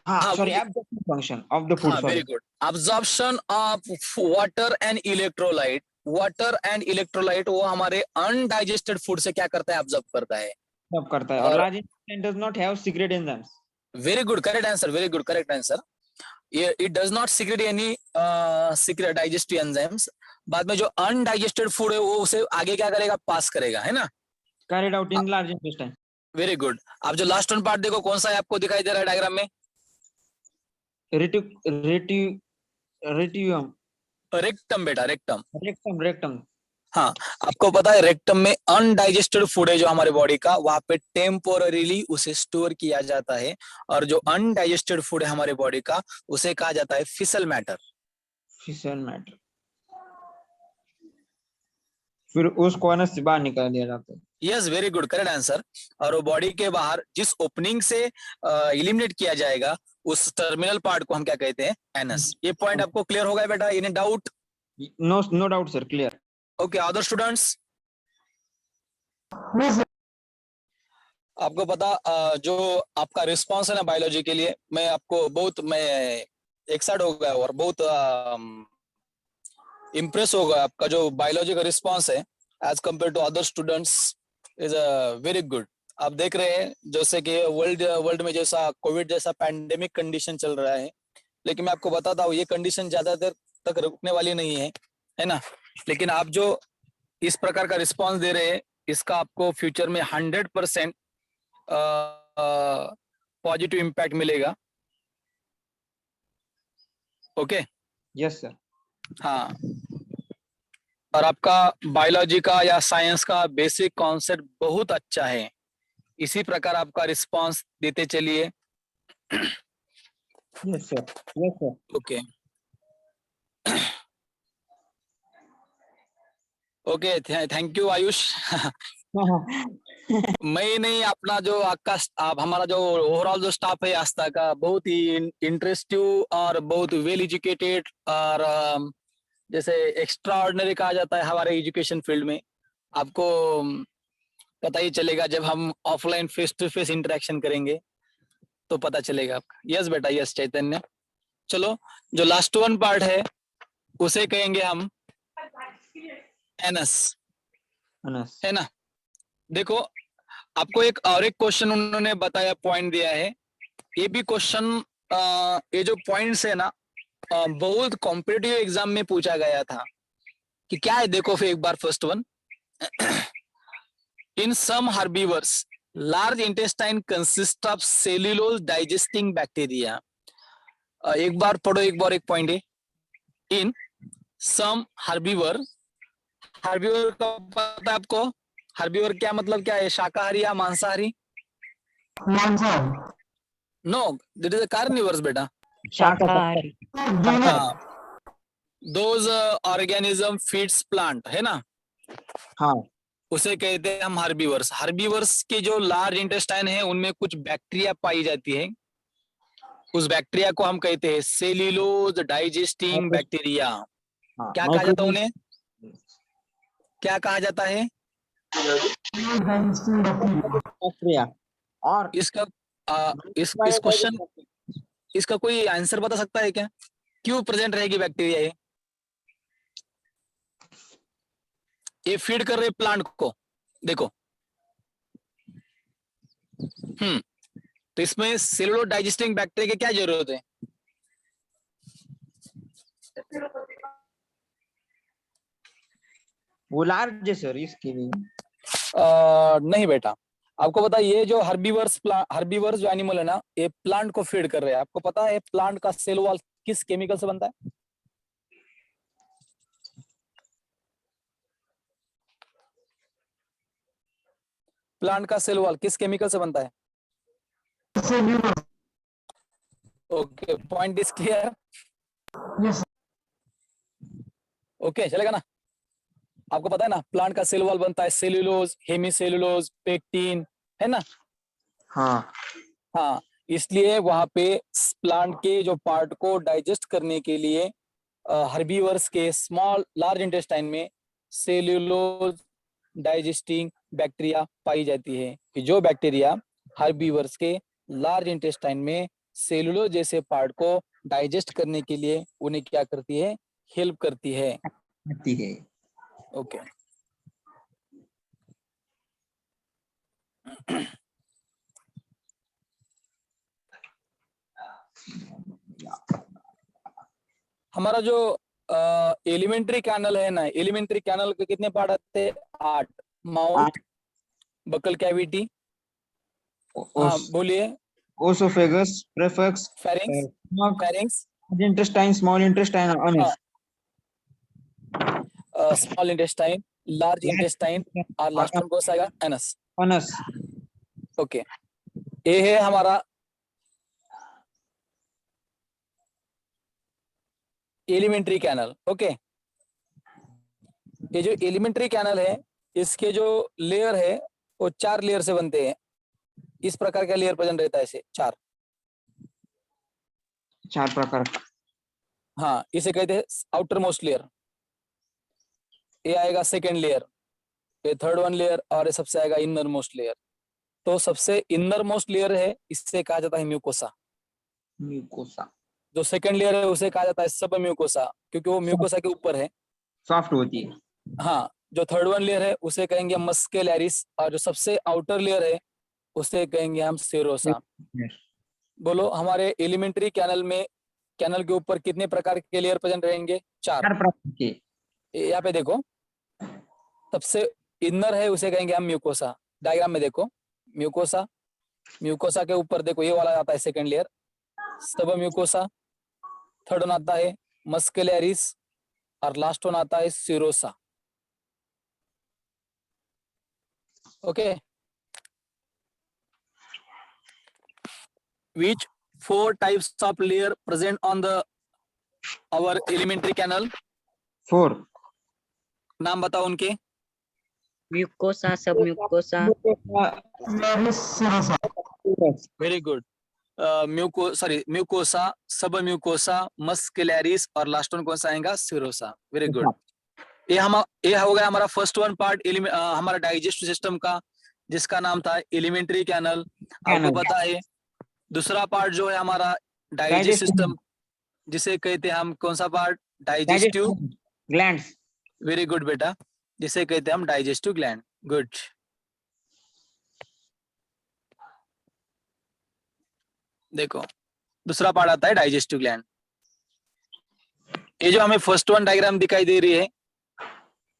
हाँ, हाँ, sorry, वो- absorption function of the food. हाँ, sorry. Very good. Absorption of water and electrolyte. Water and electrolyte वो हमारे अनडाइजेस्टेड फूड से क्या करता है? ऑब्जॉर्ब करता है। सब करता है और और- large intestine does not have secret enzymes. Very good, correct answer, very good, correct answer. It does not secret any secret digestive enzymes. बाद में जो अनडाइजेस्टेड फूड है वो उसे आगे क्या करेगा? पास करेगा, है ना? Carried out in large intestine. Very good. आप जो लास्ट वन पार्ट देखो, कौन सा है आपको दिखाई दे रहा है डायग्राम में? Reticulum. रेक्टम बेटा, रेक्टम। Rectum. हाँ, आपको पता है रेक्टम में अनडाइजेस्टेड फूड है जो हमारे बॉडी का, वहां पे टेम्पोररीली उसे स्टोर किया जाता है, और जो अनडाइजेस्टेड फूड है हमारे बॉडी का उसे कहा जाता है फिसल मैटर। Fecal matter. फिर उसको अनस से बाहर निकाल दिया जाता है। Yes, very good, correct answer. और वो बॉडी के बाहर जिस ओपनिंग से इलिमिनेट किया जाएगा उस टर्मिनल पार्ट को हम क्या कहते हैं? एनस। ये पॉइंट आपको क्लियर हो गया बेटा? Any doubt? No doubt, sir. Clear. Okay, other students? Yes, sir. आपको पता जो आपका रिस्पांस है ना बायोलॉजी के लिए, मैं एक्साइट हो गया और बहुत इम्प्रेस हो गया। आपका जो बायोलॉजी का रिस्पांस है as compare to other students is very good. आप देख रहे हैं जैसे कि वर्ल्ड में जैसा कोविड जैसा पैंडेमिक कंडीशन चल रहा है, लेकिन मैं आपको बताता हूँ ये कंडीशन ज्यादा देर तक रुकने वाली नहीं है ना? लेकिन आप जो इस प्रकार का रिस्पांस दे रहे हैं इसका आपको फ्यूचर में 100% पॉजिटिव इम्पैक्ट मिलेगा। Okay, Yes, sir. हाँ। और आपका बायोलॉजी का या साइंस का बेसिक कॉन्सेप्ट बहुत अच्छा है, इसी प्रकार आपका रिस्पांस देते चलिए। Yes, sir. Yes, sir. Okay okay, thank you Ayush. मैं नहीं, अपना जो आप हमारा जो ओवरऑल जो स्टाफ है आस्था का बहुत ही इंटरेस्टिव और बहुत वेल एजुकेटेड और जैसे एक्स्ट्रा ऑर्डिनरी कहा जाता है हमारे एजुकेशन फील्ड में। आपको पता ही चलेगा जब हम offline face to face interaction करेंगे तो पता चलेगा आपका। यस बेटा, यस चैतन्य। चलो, जो लास्ट वन पार्ट है उसे कहेंगे हम एनस, Anas. है ना? देखो, आपको एक क्वेश्चन उन्होंने बताया, पॉइंट दिया है। ये भी क्वेश्चन, ये जो पॉइंट्स है ना, बहुत कॉम्पिटिटिव एग्जाम में पूछा गया था कि क्या है। देखो फिर एक बार first one, in some herbivores large intestine consist of cellulose digesting bacteria. एक बार पढ़ो, एक बार एक पॉइंट है। इन सम हर्बीवर, हर्बीवर का पता है आपको? हर्बीवर क्या मतलब क्या है? शाकाहारी या मांसाहारी? मांसाहारी। No, this is a carnivores बेटा। शाकाहारी। दोनों। दोज ऑर्गेनिज्म फीड्स प्लांट, है ना? हाँ। उसे कहते हैं हम हर्बीवर्स। हर्बीवर्स के जो लार्ज इंटेस्टाइन है उनमें कुछ बैक्टीरिया पाई जाती है, उस बैक्टीरिया को हम कहते हैं सेल्यूलोज डाइजेस्टिंग बैक्टीरिया। हाँ, क्या कहा जाता है उन्हें? क्या कहा जाता है? बैक्टीरिया। और इसका इस क्वेश्चन इसका कोई आंसर बता सकता है क्या? क्यों प्रेजेंट रहेगी बैक्टीरिया ये फीड कर रहे प्लांट को, देखो। तो इसमें सेलुलोज डाइजेस्टिंग बैक्टीरिया की क्या जरूरत है? वो लार्ज है सर इसके लिए। नहीं बेटा, आपको पता है ये जो हर्बीवर्स जो एनिमल है ना, ये प्लांट को फीड कर रहे हैं। आपको पता है प्लांट का सेल वॉल किस केमिकल से बनता है? प्लांट का सेल वॉल किस केमिकल से बनता है? Okay, point is clear? Yes okay, चलेगा ना? आपको पता है ना प्लांट का सेल वॉल बनता है सेल्यूलोज, हेमीसेल्यूलोज, पेक्टिन, है ना? हाँ हाँ, इसलिए वहां पे प्लांट के जो पार्ट को डाइजेस्ट करने के लिए हर्बीवर्स के लार्ज इंटेस्टाइन में सेल्यूलोज डाइजेस्टिंग बैक्टीरिया पाई जाती है। कि जो बैक्टीरिया हर्बीवर्स के लार्ज इंटेस्टाइन में सेल्यूलोज जैसे पार्ट को डाइजेस्ट करने के लिए उन्हें क्या करती है? हेल्प करती है। आती है। ओके हमारा जो एलिमेंट्री कैनल है ना, एलिमेंट्री कैनल के कितने पार्ट आते हैं? 8। माउथ, बकल कैविटी, हाँ बोलिए, ओसोफेगस, प्रेफेक्स, pharynx, intestine, small intestine, anus. Small intestine, large intestine और लास्ट वन कौन सा आएगा? एनस। अनस। ओके, ये है हमारा एलिमेंट्री कैनल। ओके, ये जो एलिमेंट्री कैनल है इसके जो लेयर है वो 4 लेयर से बनते हैं। इस प्रकार का लेयर प्रेजेंट रहता है, इसे 4 प्रकार का। हाँ, इसे कहते हैं आउटर मोस्ट लेयर। ये आएगा सेकेंड लेयर, ये थर्ड वन लेयर, और ये सबसे आएगा इनर मोस्ट लेयर। तो सबसे इनर मोस्ट लेयर है, इससे कहा जाता है म्यूकोसा। म्यूकोसा। जो सेकंड लेयर है उसे कहा जाता है सब म्यूकोसा, क्योंकि वो म्यूकोसा के ऊपर है, सॉफ्ट होती है। हाँ। जो थर्ड वन लेयर है उसे कहेंगे मस्कुलैरिस, और जो सबसे आउटर लेयर है उसे कहेंगे हम सेरोसा। बोलो, हमारे एलिमेंट्री कैनल में, कैनल के ऊपर कितने प्रकार के लेयर प्रेजेंट रहेंगे? 4 प्रकार के। यहाँ पे देखो, सबसे इनर है उसे कहेंगे हम म्यूकोसा। डायग्राम में देखो, म्यूकोसा, म्यूकोसा के ऊपर देखो ये वाला आता है सेकंड लेयर, सब म्यूकोसा। थर्ड वन आता है मस्कुलैरिस, और लास्ट वन आता है serosa. Okay, which 4 types of layer present on the our elementary canal? 4। नाम बताओ उनके। म्यूकोसा, सब म्यूकोसा, वेरी गुड। म्यूकोसा, सब म्यूकोसा, मस्कुलैरिस, और लास्ट वन कौन सा आएगा? सीरोसा। Very good. ये हो गया हमारा फर्स्ट वन पार्ट हमारा डाइजेस्टिव सिस्टम का, जिसका नाम था एलिमेंट्री कैनल। आपको पता है दूसरा पार्ट जो है हमारा डाइजेस्टिव सिस्टम, जिसे कहते हैं हम कौन सा part? Digestive glands. Very good बेटा, जिसे कहते हैं हम डाइजेस्टिव ग्लैंड। गुड। देखो, दूसरा पार्ट आता है डाइजेस्टिव ग्लैंड। ये जो हमें फर्स्ट वन डायग्राम दिखाई दे रही है,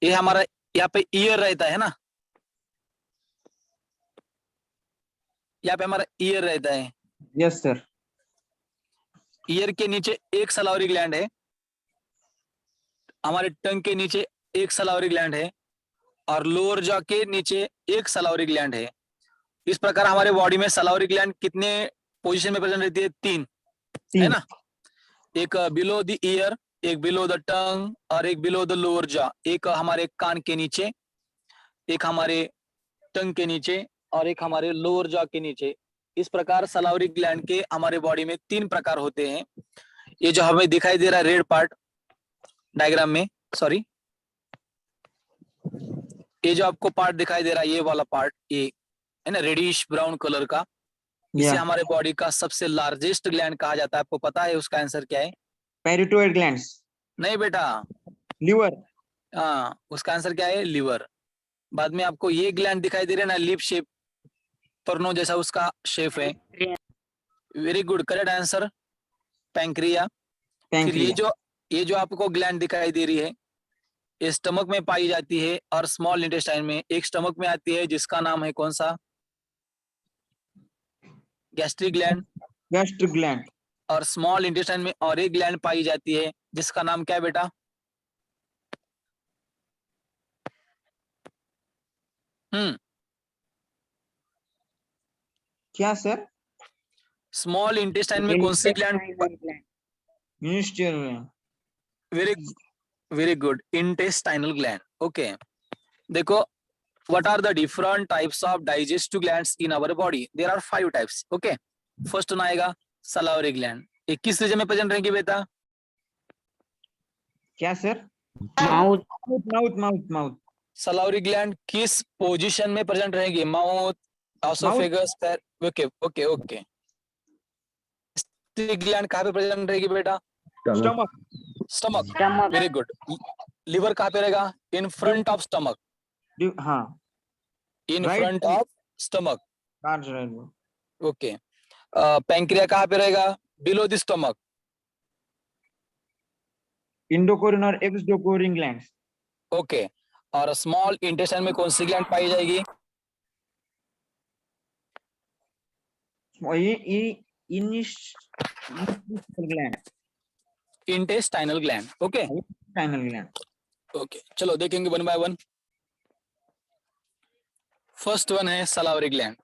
ये हमारा यहाँ पे ईयर रहता है ना, यहाँ पे हमारा ईयर रहता है। Yes sir. ईयर के नीचे एक सलावरी ग्लैंड है, हमारे टंग के नीचे एक सलावरी ग्लैंड है, और लोअर जॉ के नीचे एक सलावरी ग्लैंड है। इस प्रकार हमारे बॉडी में सलावरी ग्लैंड कितने पोजीशन में प्रेजेंट रहती है? 3 है ना? एक बिलो द ईयर, एक बिलो द टंग, और एक बिलो द लोअर जॉ, एक हमारे कान के नीचे। एक हमारे टंग के नीचे और एक हमारे लोअर जॉ के नीचे। इस प्रकार सलावरी ग्लैंड के हमारे बॉडी में 3 प्रकार होते हैं। ये जो हमें दिखाई दे रहा है रेड पार्ट डायग्राम में, सॉरी, ये जो आपको पार्ट दिखाई दे रहा है ये वाला पार्ट, ये है ना रेडिश ब्राउन कलर का, इसे Yeah. हमारे बॉडी का सबसे लार्जेस्ट ग्लैंड कहा जाता है। आपको पता है उसका आंसर क्या है? Parotid glands. नहीं बेटा, Liver. हाँ, उसका आंसर क्या है? लीवर। बाद में आपको ये ग्लैंड दिखाई दे रहा है ना, लीफ शेप, परनो जैसा उसका शेप है। Very good, correct answer, pancreas. फिर Pancreas. ये जो आपको ग्लैंड दिखाई दे रही है, ये स्टमक में पाई जाती है और स्मॉल इंटेस्टाइन में। एक स्टमक में आती है जिसका नाम है कौन सा? Gastric gland. Gastric gland. और स्मॉल इंटेस्टाइन में और एक ग्लैंड पाई जाती है जिसका नाम क्या है बेटा? क्या सर? स्मॉल इंटेस्टाइन में कौन सी gland? Ministerial gland. Very good, intestinal gland. Okay, देखो, what are the different types of digestive glands in our body? There are 5 types. Okay, first one आएगा salivary gland। ये किस रीजन में present रहेंगी बेटा? क्या sir? Mouth. Mouth. salivary gland किस position में प्रेजेंट रहेगी? Mouth, oesophagus, okay okay okay. gastric gland कहाँ पे प्रेजेंट रहेगी बेटा? Stomach. Stomach. Stomach. Very good. Liver कहाँ पे रहेगा? In front of stomach. हाँ। इन Right. Front of stomach. Right. Okay. Pancreas कहाँ पे रहेगा? Below the stomach. Endocrine और exocrine glands. ओके, और स्मॉल इंटेस्टाइन में कौन सी ग्लैंड पाई जाएगी? ये gland. Intestinal gland. Okay Intestinal gland. Okay, चलो देखेंगे one by one. First one है सलावरी ग्लैंड।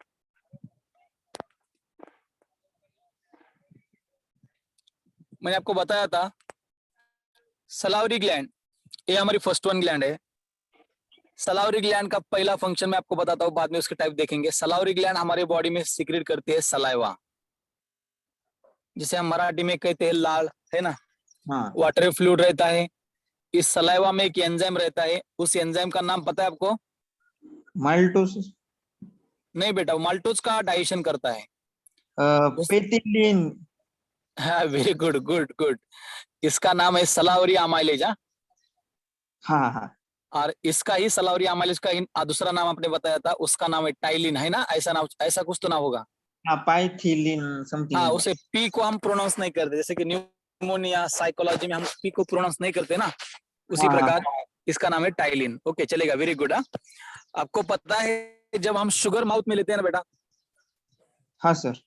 मैंने आपको बताया था सलावरी ग्लैंड, ये हमारी फर्स्ट वन ग्लैंड है। सलावरी ग्लैंड का पहला फंक्शन मैं आपको बताता हूँ, बाद में उसके टाइप देखेंगे। सलावरी ग्लैंड हमारे बॉडी में सीक्रेट करती है सलाइवा, जिसे हम मराठी में कहते हैं लाल, है ना। हाँ। वाटर फ्लूइड रहता है। इस सलाइवा में एक एंजाइम रहता है, उस एंजाइम का नाम पता है आपको? Maltose. नहीं बेटा, माल्टोज का डाइजेशन करता है। Penicillin. हाँ, वेरी गुड गुड गुड। इसका नाम है सलावरी अमाइलेज। हाँ। और इसका ही सलावरी अमाइलेज का दूसरा नाम आपने बताया था, उसका नाम है टाइलिन, है ना। ऐसा नाम, ऐसा कुछ तो ना होगा। हाँ, Pythilin something. हाँ, उसे पी को हम प्रोनाउंस नहीं करते, जैसे कि न्यूमोनिया साइकोलॉजी में हम पी को प्रोनाउंस नहीं करते ना, उसी हाँ, प्रकार इसका नाम है टाइलिन। ओके, चलेगा, वेरी गुड। आपको पता है जब हम शुगर माउथ में लेते हैं ना बेटा, हाँ सर।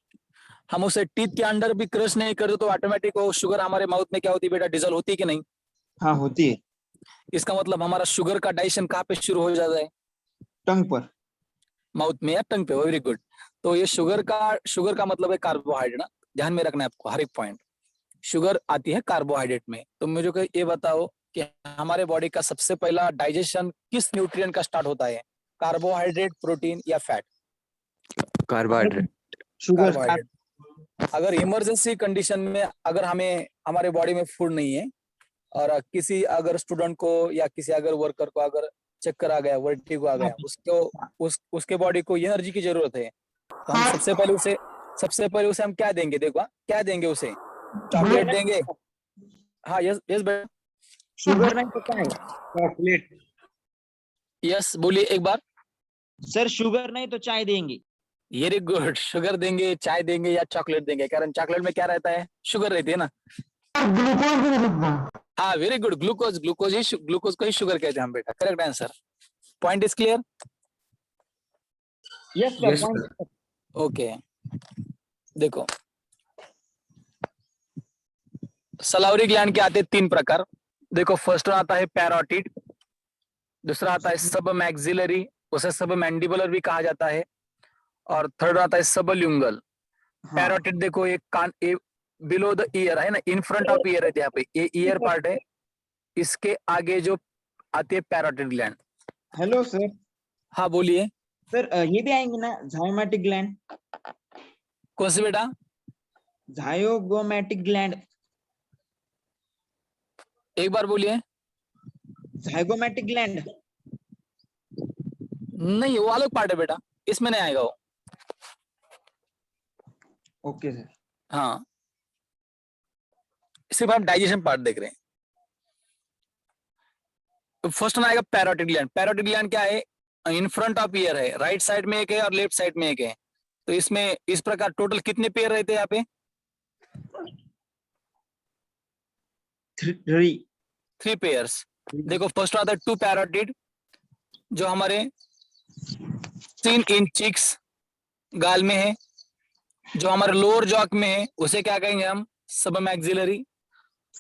हम उसे टीथ के अंदर भी क्रश नहीं करते तो ऑटोमेटिक वो शुगर हमारे माउथ में क्या होती है बेटा? डिजोल्व होती है कि नहीं? हाँ, होती है। इसका मतलब हमारा शुगर का डाइजेशन कहाँ पे शुरू हो जाता है? टंग पर। माउथ में या टंग पे। Very good. तो ये शुगर का मतलब है कार्बोहाइड्रेट ना, ध्यान में रखना है आपको हर एक पॉइंट। शुगर आती है कार्बोहाइड्रेट में। तो मुझे ये बताओ कि हमारे बॉडी का सबसे पहला डाइजेशन किस न्यूट्रिएंट का स्टार्ट होता है? कार्बोहाइड्रेट, प्रोटीन या फैट? कार्बोहाइड्रेट। शुगर। कार्बोहाइड्रेट। अगर इमरजेंसी कंडीशन में अगर हमें हमारे बॉडी में फूड नहीं है और किसी अगर स्टूडेंट को या किसी अगर वर्कर को अगर चक्कर आ गया, वर्टिगो आ गया, उसके बॉडी को एनर्जी की जरूरत है, तो हम सबसे पहले उसे हम क्या देंगे? देखो, क्या देंगे उसे? चॉकलेट देंगे। हाँ, यस यस बेटा। शुगर नहीं तो क्या है? चॉकलेट। यस, बोलिए एक बार। सर शुगर नहीं तो चाय देंगे। Very good. शुगर देंगे, चाय देंगे या चॉकलेट देंगे, कारण चॉकलेट में क्या रहता है? शुगर रहती है ना। ग्लूकोज भी लिखना। हाँ, वेरी गुड। ग्लूकोज को ही शुगर कहते हैं हम बेटा। Correct answer. Point is clear? Yes sir. Okay, देखो, सलावरी ग्लैंड के आते हैं 3 प्रकार। देखो, फर्स्ट आता है पैरोटिड, दूसरा आता है सब मैक्सिलरी, उसे सब मैंडिबुलर भी कहा जाता है, और थर्ड आता है सबल्यूंगल। पैरोटिड देखो, एक कान बिलो द ईयर है ना, इन फ्रंट ऑफ ईयर है, यहाँ पे ये ईयर पार्ट है, इसके आगे जो आती है पैरोटिड ग्लैंड। Hello sir. हाँ बोलिए। सर ये भी आएंगे ना, zygomatic ग्लैंड? कौन से बेटा? zygomatic ग्लैंड, एक बार बोलिए। zygomatic gland. नहीं, वो अलग पार्ट है बेटा, इसमें नहीं आएगा वो। Okay sir. हाँ, सिर्फ हम डाइजेशन पार्ट देख रहे हैं। तो फर्स्ट में आएगा पैरोटिड ग्लैंड। पैरोटिड ग्लैंड क्या है? इन फ्रंट ऑफ ईयर है, राइट साइड में एक है और लेफ्ट साइड में एक है। तो इसमें इस प्रकार टोटल कितने पेयर रहते हैं यहाँ पे? 3 पेयर्स। देखो फर्स्ट आता है 2 पैरोटिड, जो हमारे सीन इन चिक्स, गाल में है। जो हमारे लोअर जॉक में है उसे क्या कहेंगे हम? सबमैक्सिलरी।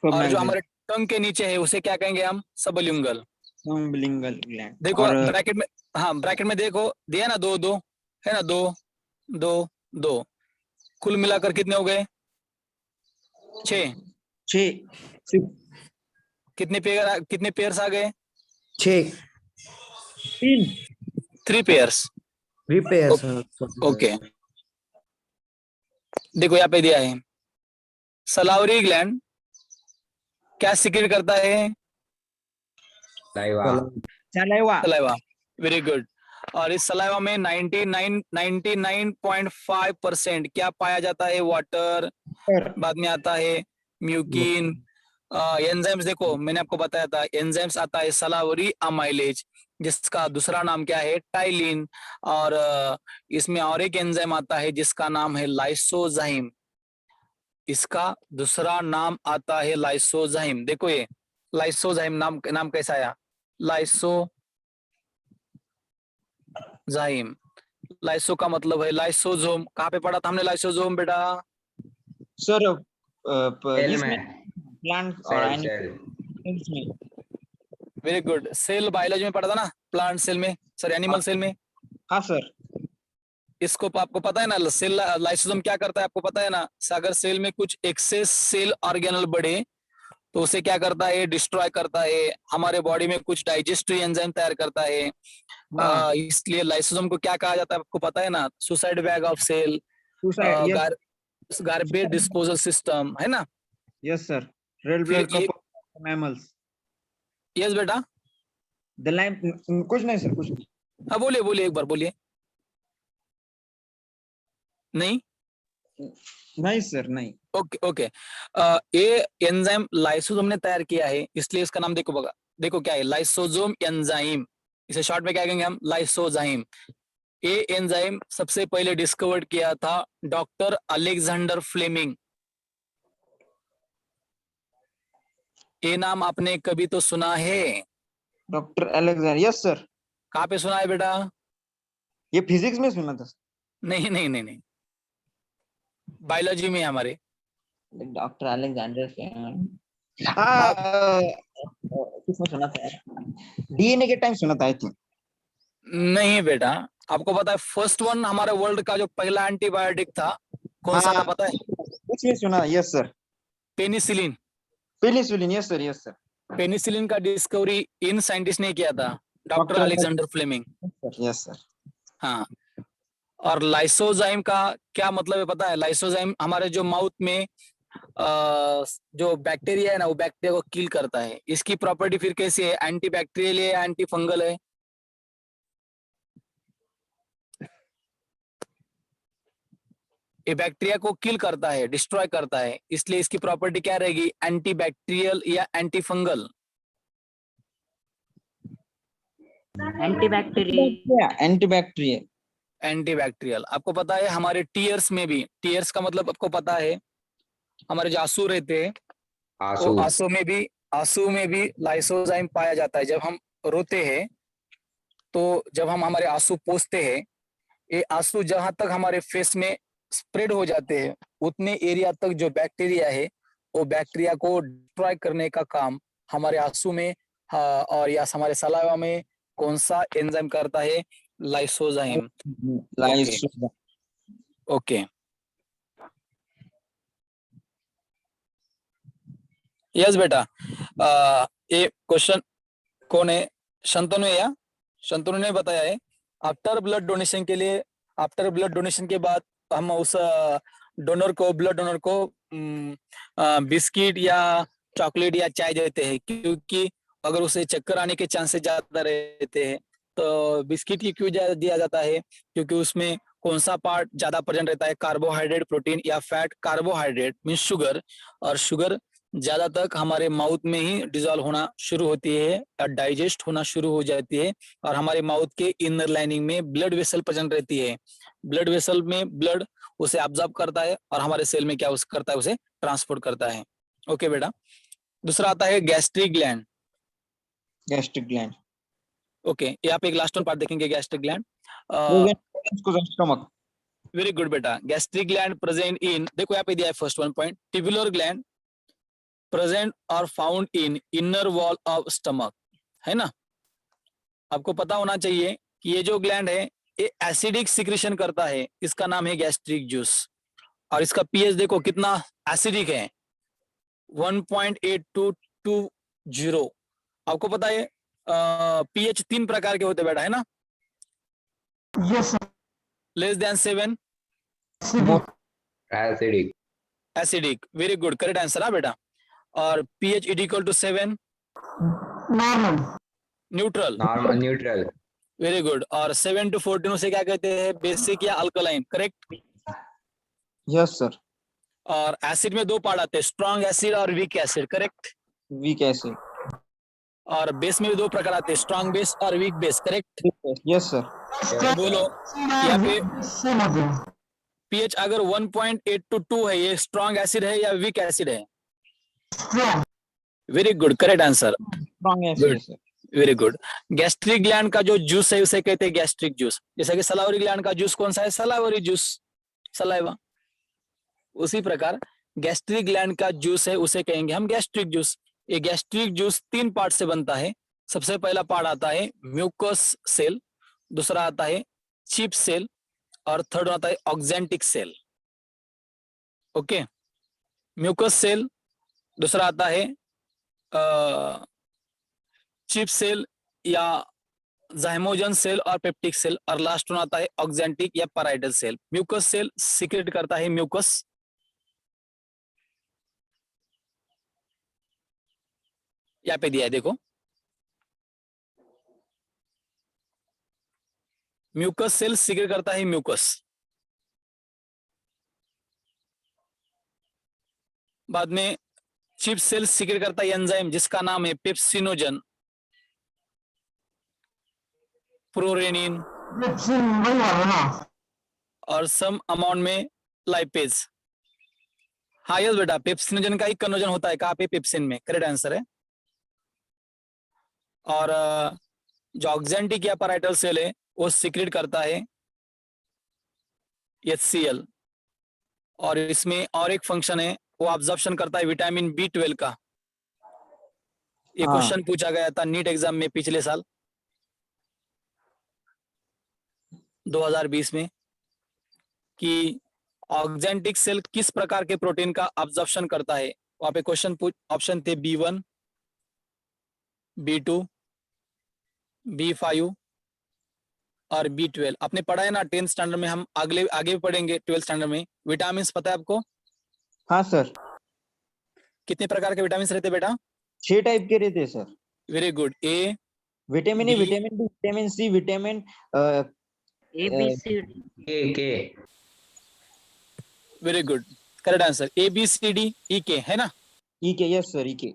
और जो हमारे टंग के नीचे है उसे क्या कहेंगे हम? सबलिंगुअल। Sublingual gland. देखो और ब्रैकेट में, हाँ ब्रैकेट में देखो दिया ना, 2 2 है ना, 2 2 2, कुल मिलाकर कितने हो गए? 6। 6 कितने पेयर्स आ गए? 6 3 पेयर्स। repairs ओके, देखो यहाँ पे दिया है सलावरी ग्लैंड क्या सिक्रेट करता है? सलाइवा। सलाइवा। Very good. और इस सलाइवा में 99.5% क्या पाया जाता है? वाटर। बाद में आता है म्यूकिन, एंजाइम्स। देखो मैंने आपको बताया था एंजाइम्स आता है सलावरी अमाइलेज, जिसका दूसरा नाम क्या है? टाइलिन। और इसमें और एक एंजाइम आता है जिसका नाम है लाइसोजाइम। इसका दूसरा नाम आता है लाइसोजाइम। देखो ये लाइसोजाइम नाम कैसा आया? लाइसोजाइम। लाइसो का मतलब है लाइसोजोम। कहाँ पे पढ़ा था हमने लाइसोजोम बेटा? सर सेल इसमें में, प्लांट और सेल एनिमल्स में। Very good. सेल बायोलॉजी में पढ़ा था ना, प्लांट सेल में, सर एनिमल सेल में। हाँ सर। इसको आपको पता है ना, सेल लाइसोसोम क्या करता है आपको पता है ना? अगर सेल में कुछ एक्सेस सेल ऑर्गेनल बढ़े तो उसे क्या करता है? डिस्ट्रॉय करता है। हमारे बॉडी में कुछ डाइजेस्टिव एंजाइम तैयार करता है। हाँ। इसलिए लाइसोसोम को क्या कहा जाता है आपको पता है ना? Suicide bag of cell, yes garbage disposal system, है ना? Yes sir. रेड फिर ब्लड कप मैमल्स। यस बेटा। द लाइन कुछ नहीं सर, कुछ नहीं। हाँ बोलिए बोलिए, एक बार बोलिए। नहीं नहीं सर, नहीं। Okay okay. ये एंजाइम लाइसोसोम ने तैयार किया है, इसलिए इसका नाम देखो बगा, देखो क्या है? Lysosome enzyme. इसे शॉर्ट में क्या कहेंगे हम? लाइसोजाइम। ये एंजाइम सबसे पहले डिस्कवर्ड किया था डॉक्टर अलेक्जेंडर फ्लेमिंग। ये नाम आपने कभी तो सुना है? Doctor Alexander, yes sir. कहाँ पे सुना है बेटा? ये फिजिक्स में सुना था। नहीं नहीं नहीं नहीं, बायोलॉजी में हमारे। डॉक्टर अलेक्जेंडर हाँ किसमें सुना था यार? डीएनए के टाइम सुना था आई थिंक। नहीं बेटा, आपको पता है फर्स्ट वन हमारे वर्ल्ड का जो पहला एंटीबायोटिक था कौन सा था पता है? कुछ नहीं सुना। Yes sir. Penicillin. Penicillin, yes sir, yes sir. Penicillin का डिस्कवरी इन साइंटिस्ट ने किया था, doctor Alexander Fleming. Yes sir. हाँ। और लाइसोजाइम का क्या मतलब है पता है? लाइसोजाइम हमारे जो माउथ में जो बैक्टीरिया है ना, वो बैक्टीरिया को किल करता है। इसकी प्रॉपर्टी फिर कैसी है? एंटी बैक्टीरियल है, एंटी फंगल है? ये बैक्टीरिया को किल करता है, डिस्ट्रॉय करता है, इसलिए इसकी प्रॉपर्टी क्या रहेगी? एंटी बैक्टीरियल या anti fungal? Antibacterial. Antibacterial. Antibacterial. आपको पता है हमारे टीयर्स में भी, टीयर्स का मतलब आपको पता है हमारे जो आंसू रहते हैं, आंसू। वो आंसू में भी लाइसोजाइम पाया जाता है। जब हम रोते हैं तो जब हम हमारे आंसू पोंछते हैं, ये आंसू जहां तक हमारे फेस में स्प्रेड हो जाते हैं उतने एरिया तक जो बैक्टीरिया है वो बैक्टीरिया को डिस्ट्रॉय करने का काम हमारे आंसू में और या हमारे सलाइवा में कौन सा एंजाइम करता है? लाइसोजाइम। ओके। यस बेटा। ये क्वेश्चन कौन है? शंतनु है या? शंतनु ने बताया है आफ्टर ब्लड डोनेशन के लिए, आफ्टर ब्लड डोनेशन के बाद हम उस डोनर को, ब्लड डोनर को बिस्किट या चॉकलेट या चाय देते हैं, क्योंकि अगर उसे चक्कर आने के चांसेस ज्यादा रहते हैं। तो बिस्किट ही क्यों दिया जाता है? क्योंकि उसमें कौन सा पार्ट ज्यादा प्रेजेंट रहता है, कार्बोहाइड्रेट, प्रोटीन या फैट। कार्बोहाइड्रेट मीन्स शुगर, और शुगर ज्यादा तक हमारे माउथ में ही डिजोल्व होना शुरू होती है और डाइजेस्ट होना शुरू हो जाती है, और हमारे माउथ के इनर लाइनिंग में ब्लड वेसल प्रेजेंट रहती है। ब्लड वेसल में ब्लड उसे ऑब्जर्व करता है और हमारे सेल में क्या करता है, उसे ट्रांसपोर्ट करता है। ओके बेटा। दूसरा आता है gastric gland. Gastric gland. Okay, यहाँ पे एक लास्ट वन पार्ट देखेंगे, gastric gland. Stomach. Very good बेटा। गैस्ट्रिक ग्लैंड प्रेजेंट इन, देखो यहाँ पे दिया है first one point, tubular gland present और found in inner wall of stomach, है ना। आपको पता होना चाहिए कि ये जो ग्लैंड है ये एसिडिक सिक्रेशन करता है, इसका नाम है गैस्ट्रिक जूस, और इसका पीएच देखो कितना एसिडिक है, 1.8220। आपको पता है पीएच 3 प्रकार के होते बेटा, है ना। Yes, sir. Less than 7 acidic. Acidic. Very good, correct answer है बेटा। और pH equal to 7 Normal. Neutral. Normal, neutral. Very good. और 7 to 14 उसे क्या कहते हैं, बेसिक या अल्कलाइन, करेक्ट। Yes, sir. और एसिड में दो पार्ट आते हैं, स्ट्रॉन्ग एसिड और weak acid, correct. Weak acid. और बेस में भी दो प्रकार आते हैं, स्ट्रॉन्ग बेस और weak base, correct. Yes, sir. बोलो यहाँ पे Same होते हैं. पीएच अगर 1.822 है, ये स्ट्रॉन्ग एसिड है या वीक एसिड है? Strong. Very good, correct answer. Strong acid, Good. yes, sir. Very good. Gastric gland का जो जूस है उसे कहते हैं गैस्ट्रिक जूस। जैसे कि सलावरी ग्लैंड का जूस कौन सा है, सलावरी जूस, सलाइवा। उसी प्रकार गैस्ट्रिक ग्लैंड का जूस है उसे कहेंगे हम गैस्ट्रिक जूस। ये गैस्ट्रिक जूस 3 पार्ट से बनता है। सबसे पहला पार्ट आता है म्यूकस सेल, दूसरा आता है चिप सेल, और थर्ड आता है oxyntic cell. Okay, mucus cell, दूसरा आता है चिप सेल या जाइमोजन सेल और पेप्टिक सेल, और लास्ट वन आता है ऑक्जेंटिक या parietal cell. Mucus cell secrete करता है म्यूकस, यहाँ पे दिया है देखो, म्यूकस सेल सीक्रेट करता है म्यूकस। बाद में चिप सेल सीक्रेट करता है एंजाइम जिसका नाम है पेप्सिनोजन, प्रोरेनिन, Pepsin वही वाला ना. और सम अमाउंट में लाइपेज। हाँ यस बेटा, पेप्सिनोजन का ही कन्वर्जन होता है कहाँ पे, पेप्सिन में, करेक्ट आंसर है। और जो ऑक्जेंटिक या पैराइटल सेल है वो सीक्रेट करता है HCl, और इसमें और एक फंक्शन है, वो ऑब्जर्प्शन करता है विटामिन B12 का। ये हाँ। क्वेश्चन पूछा गया था नीट एग्जाम में पिछले साल 2020 में, कि ऑक्जेंटिक सेल किस प्रकार के प्रोटीन का ऑब्जर्प्शन करता है। वहां पे क्वेश्चन ऑप्शन थे B1, B2, B5 और B12। आपने पढ़ा है ना 10th स्टैंडर्ड में, हम आगे भी पढ़ेंगे 12th स्टैंडर्ड में। विटामिन पता है आपको, हाँ सर, कितने प्रकार के विटामिन रहते बेटा? 6 टाइप के रहते हैं sir. Very good. A, vitamin A, B, vitamin D, vitamin C, vitamin K very good, correct answer. ABCD EK है ना, ई के। Yes sir, E K.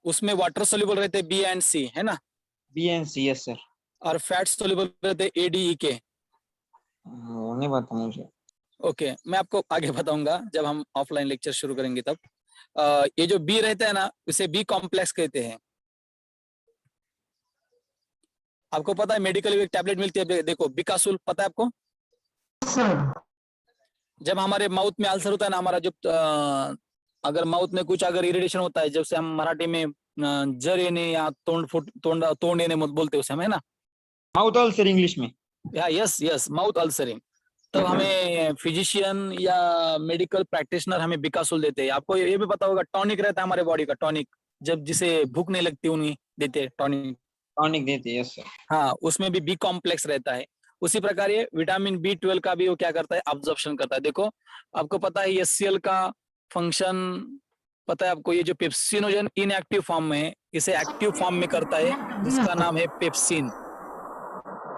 उसमें वाटर सोल्यूबल रहते B एंड C, है ना, B and C. Yes sir. और fat soluble रहते ADEK। वो नहीं पता मुझे। ओके, मैं आपको आगे बताऊंगा जब हम ऑफलाइन लेक्चर शुरू करेंगे तब। ये जो B रहता है ना, उसे B कॉम्प्लेक्स कहते हैं। आपको पता है मेडिकल में एक टैबलेट मिलती है, देखो बिकासुल, पता है आपको? Sir. जब हमारे माउथ में अल्सर होता है ना, हमारा जो अगर माउथ में कुछ अगर इरिटेशन होता है, जैसे हम मराठी में जर येणे या तोंड येणे बोलते हैं उसे हम, है ना, माउथ अल्सर इंग्लिश में। Yes yes, mouth ulcering. तब हमें फिजिशियन या मेडिकल प्रैक्टिशनर हमें बिकासुल देते हैं। आपको ये भी पता होगा टॉनिक रहता है हमारे बॉडी का, टॉनिक, जब जिसे भूख नहीं लगती उन्हें देते हैं टॉनिक। टॉनिक देते हैं। Yes sir. हाँ, उसमें भी B कॉम्प्लेक्स रहता है। उसी प्रकार ये विटामिन B12 का भी वो क्या करता है, अब्जॉर्प्शन करता है। देखो आपको पता है HCl का फंक्शन पता है आपको, ये जो पेप्सिनोजन इनएक्टिव फॉर्म में है, इसे एक्टिव फॉर्म में करता है जिसका नाम है pepsin.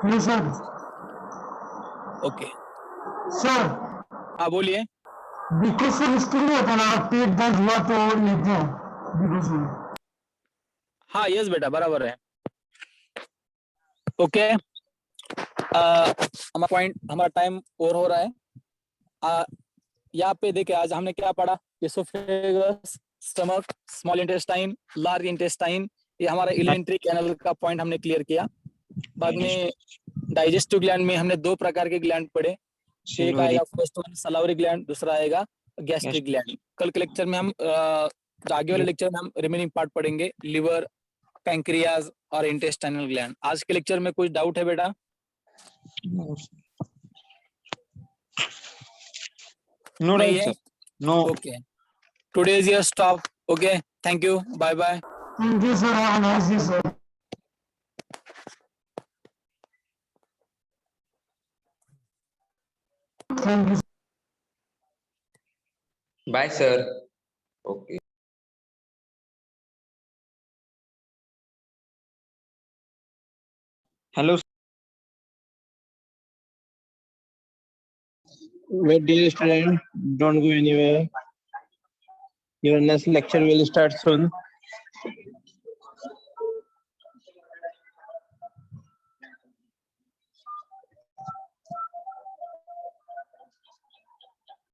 Hello sir. Okay sir हाँ बोलिए। बिकॉज सर इसके लिए होता है ना, पेट दर्द हुआ तो लेते हैं बिकॉज में। हाँ यस बेटा बराबर है। ओके हमारा टाइम ओवर हो रहा है। यहाँ पे देखिए आज हमने क्या पढ़ा, oesophagus, stomach, small intestine, large intestine, ये हमारा इलिमेंट्री कैनल का पॉइंट हमने क्लियर किया। बाद में डाइजेस्टिव ग्लैंड में हमने 2 प्रकार के ग्लैंड पढ़े, एक आएगा फर्स्ट वन सलावरी ग्लैंड, दूसरा आएगा गैस्ट्रिक ग्लैंड। कल के लेक्चर में हम आगे वाले लेक्चर में हम रिमेनिंग पार्ट पढ़ेंगे, लिवर, पैंक्रियाज और इंटेस्टाइनल ग्लैंड। आज के लेक्चर में कुछ डाउट है बेटा? No नहीं doubt, है? sir. No. Okay today is your stop. Okay thank you, bye bye. Thank you sir, have a nice day sir. Thank you. Bye, sir. Okay. Hello. Wait, dear student, don't go anywhere. Your next lecture will start soon.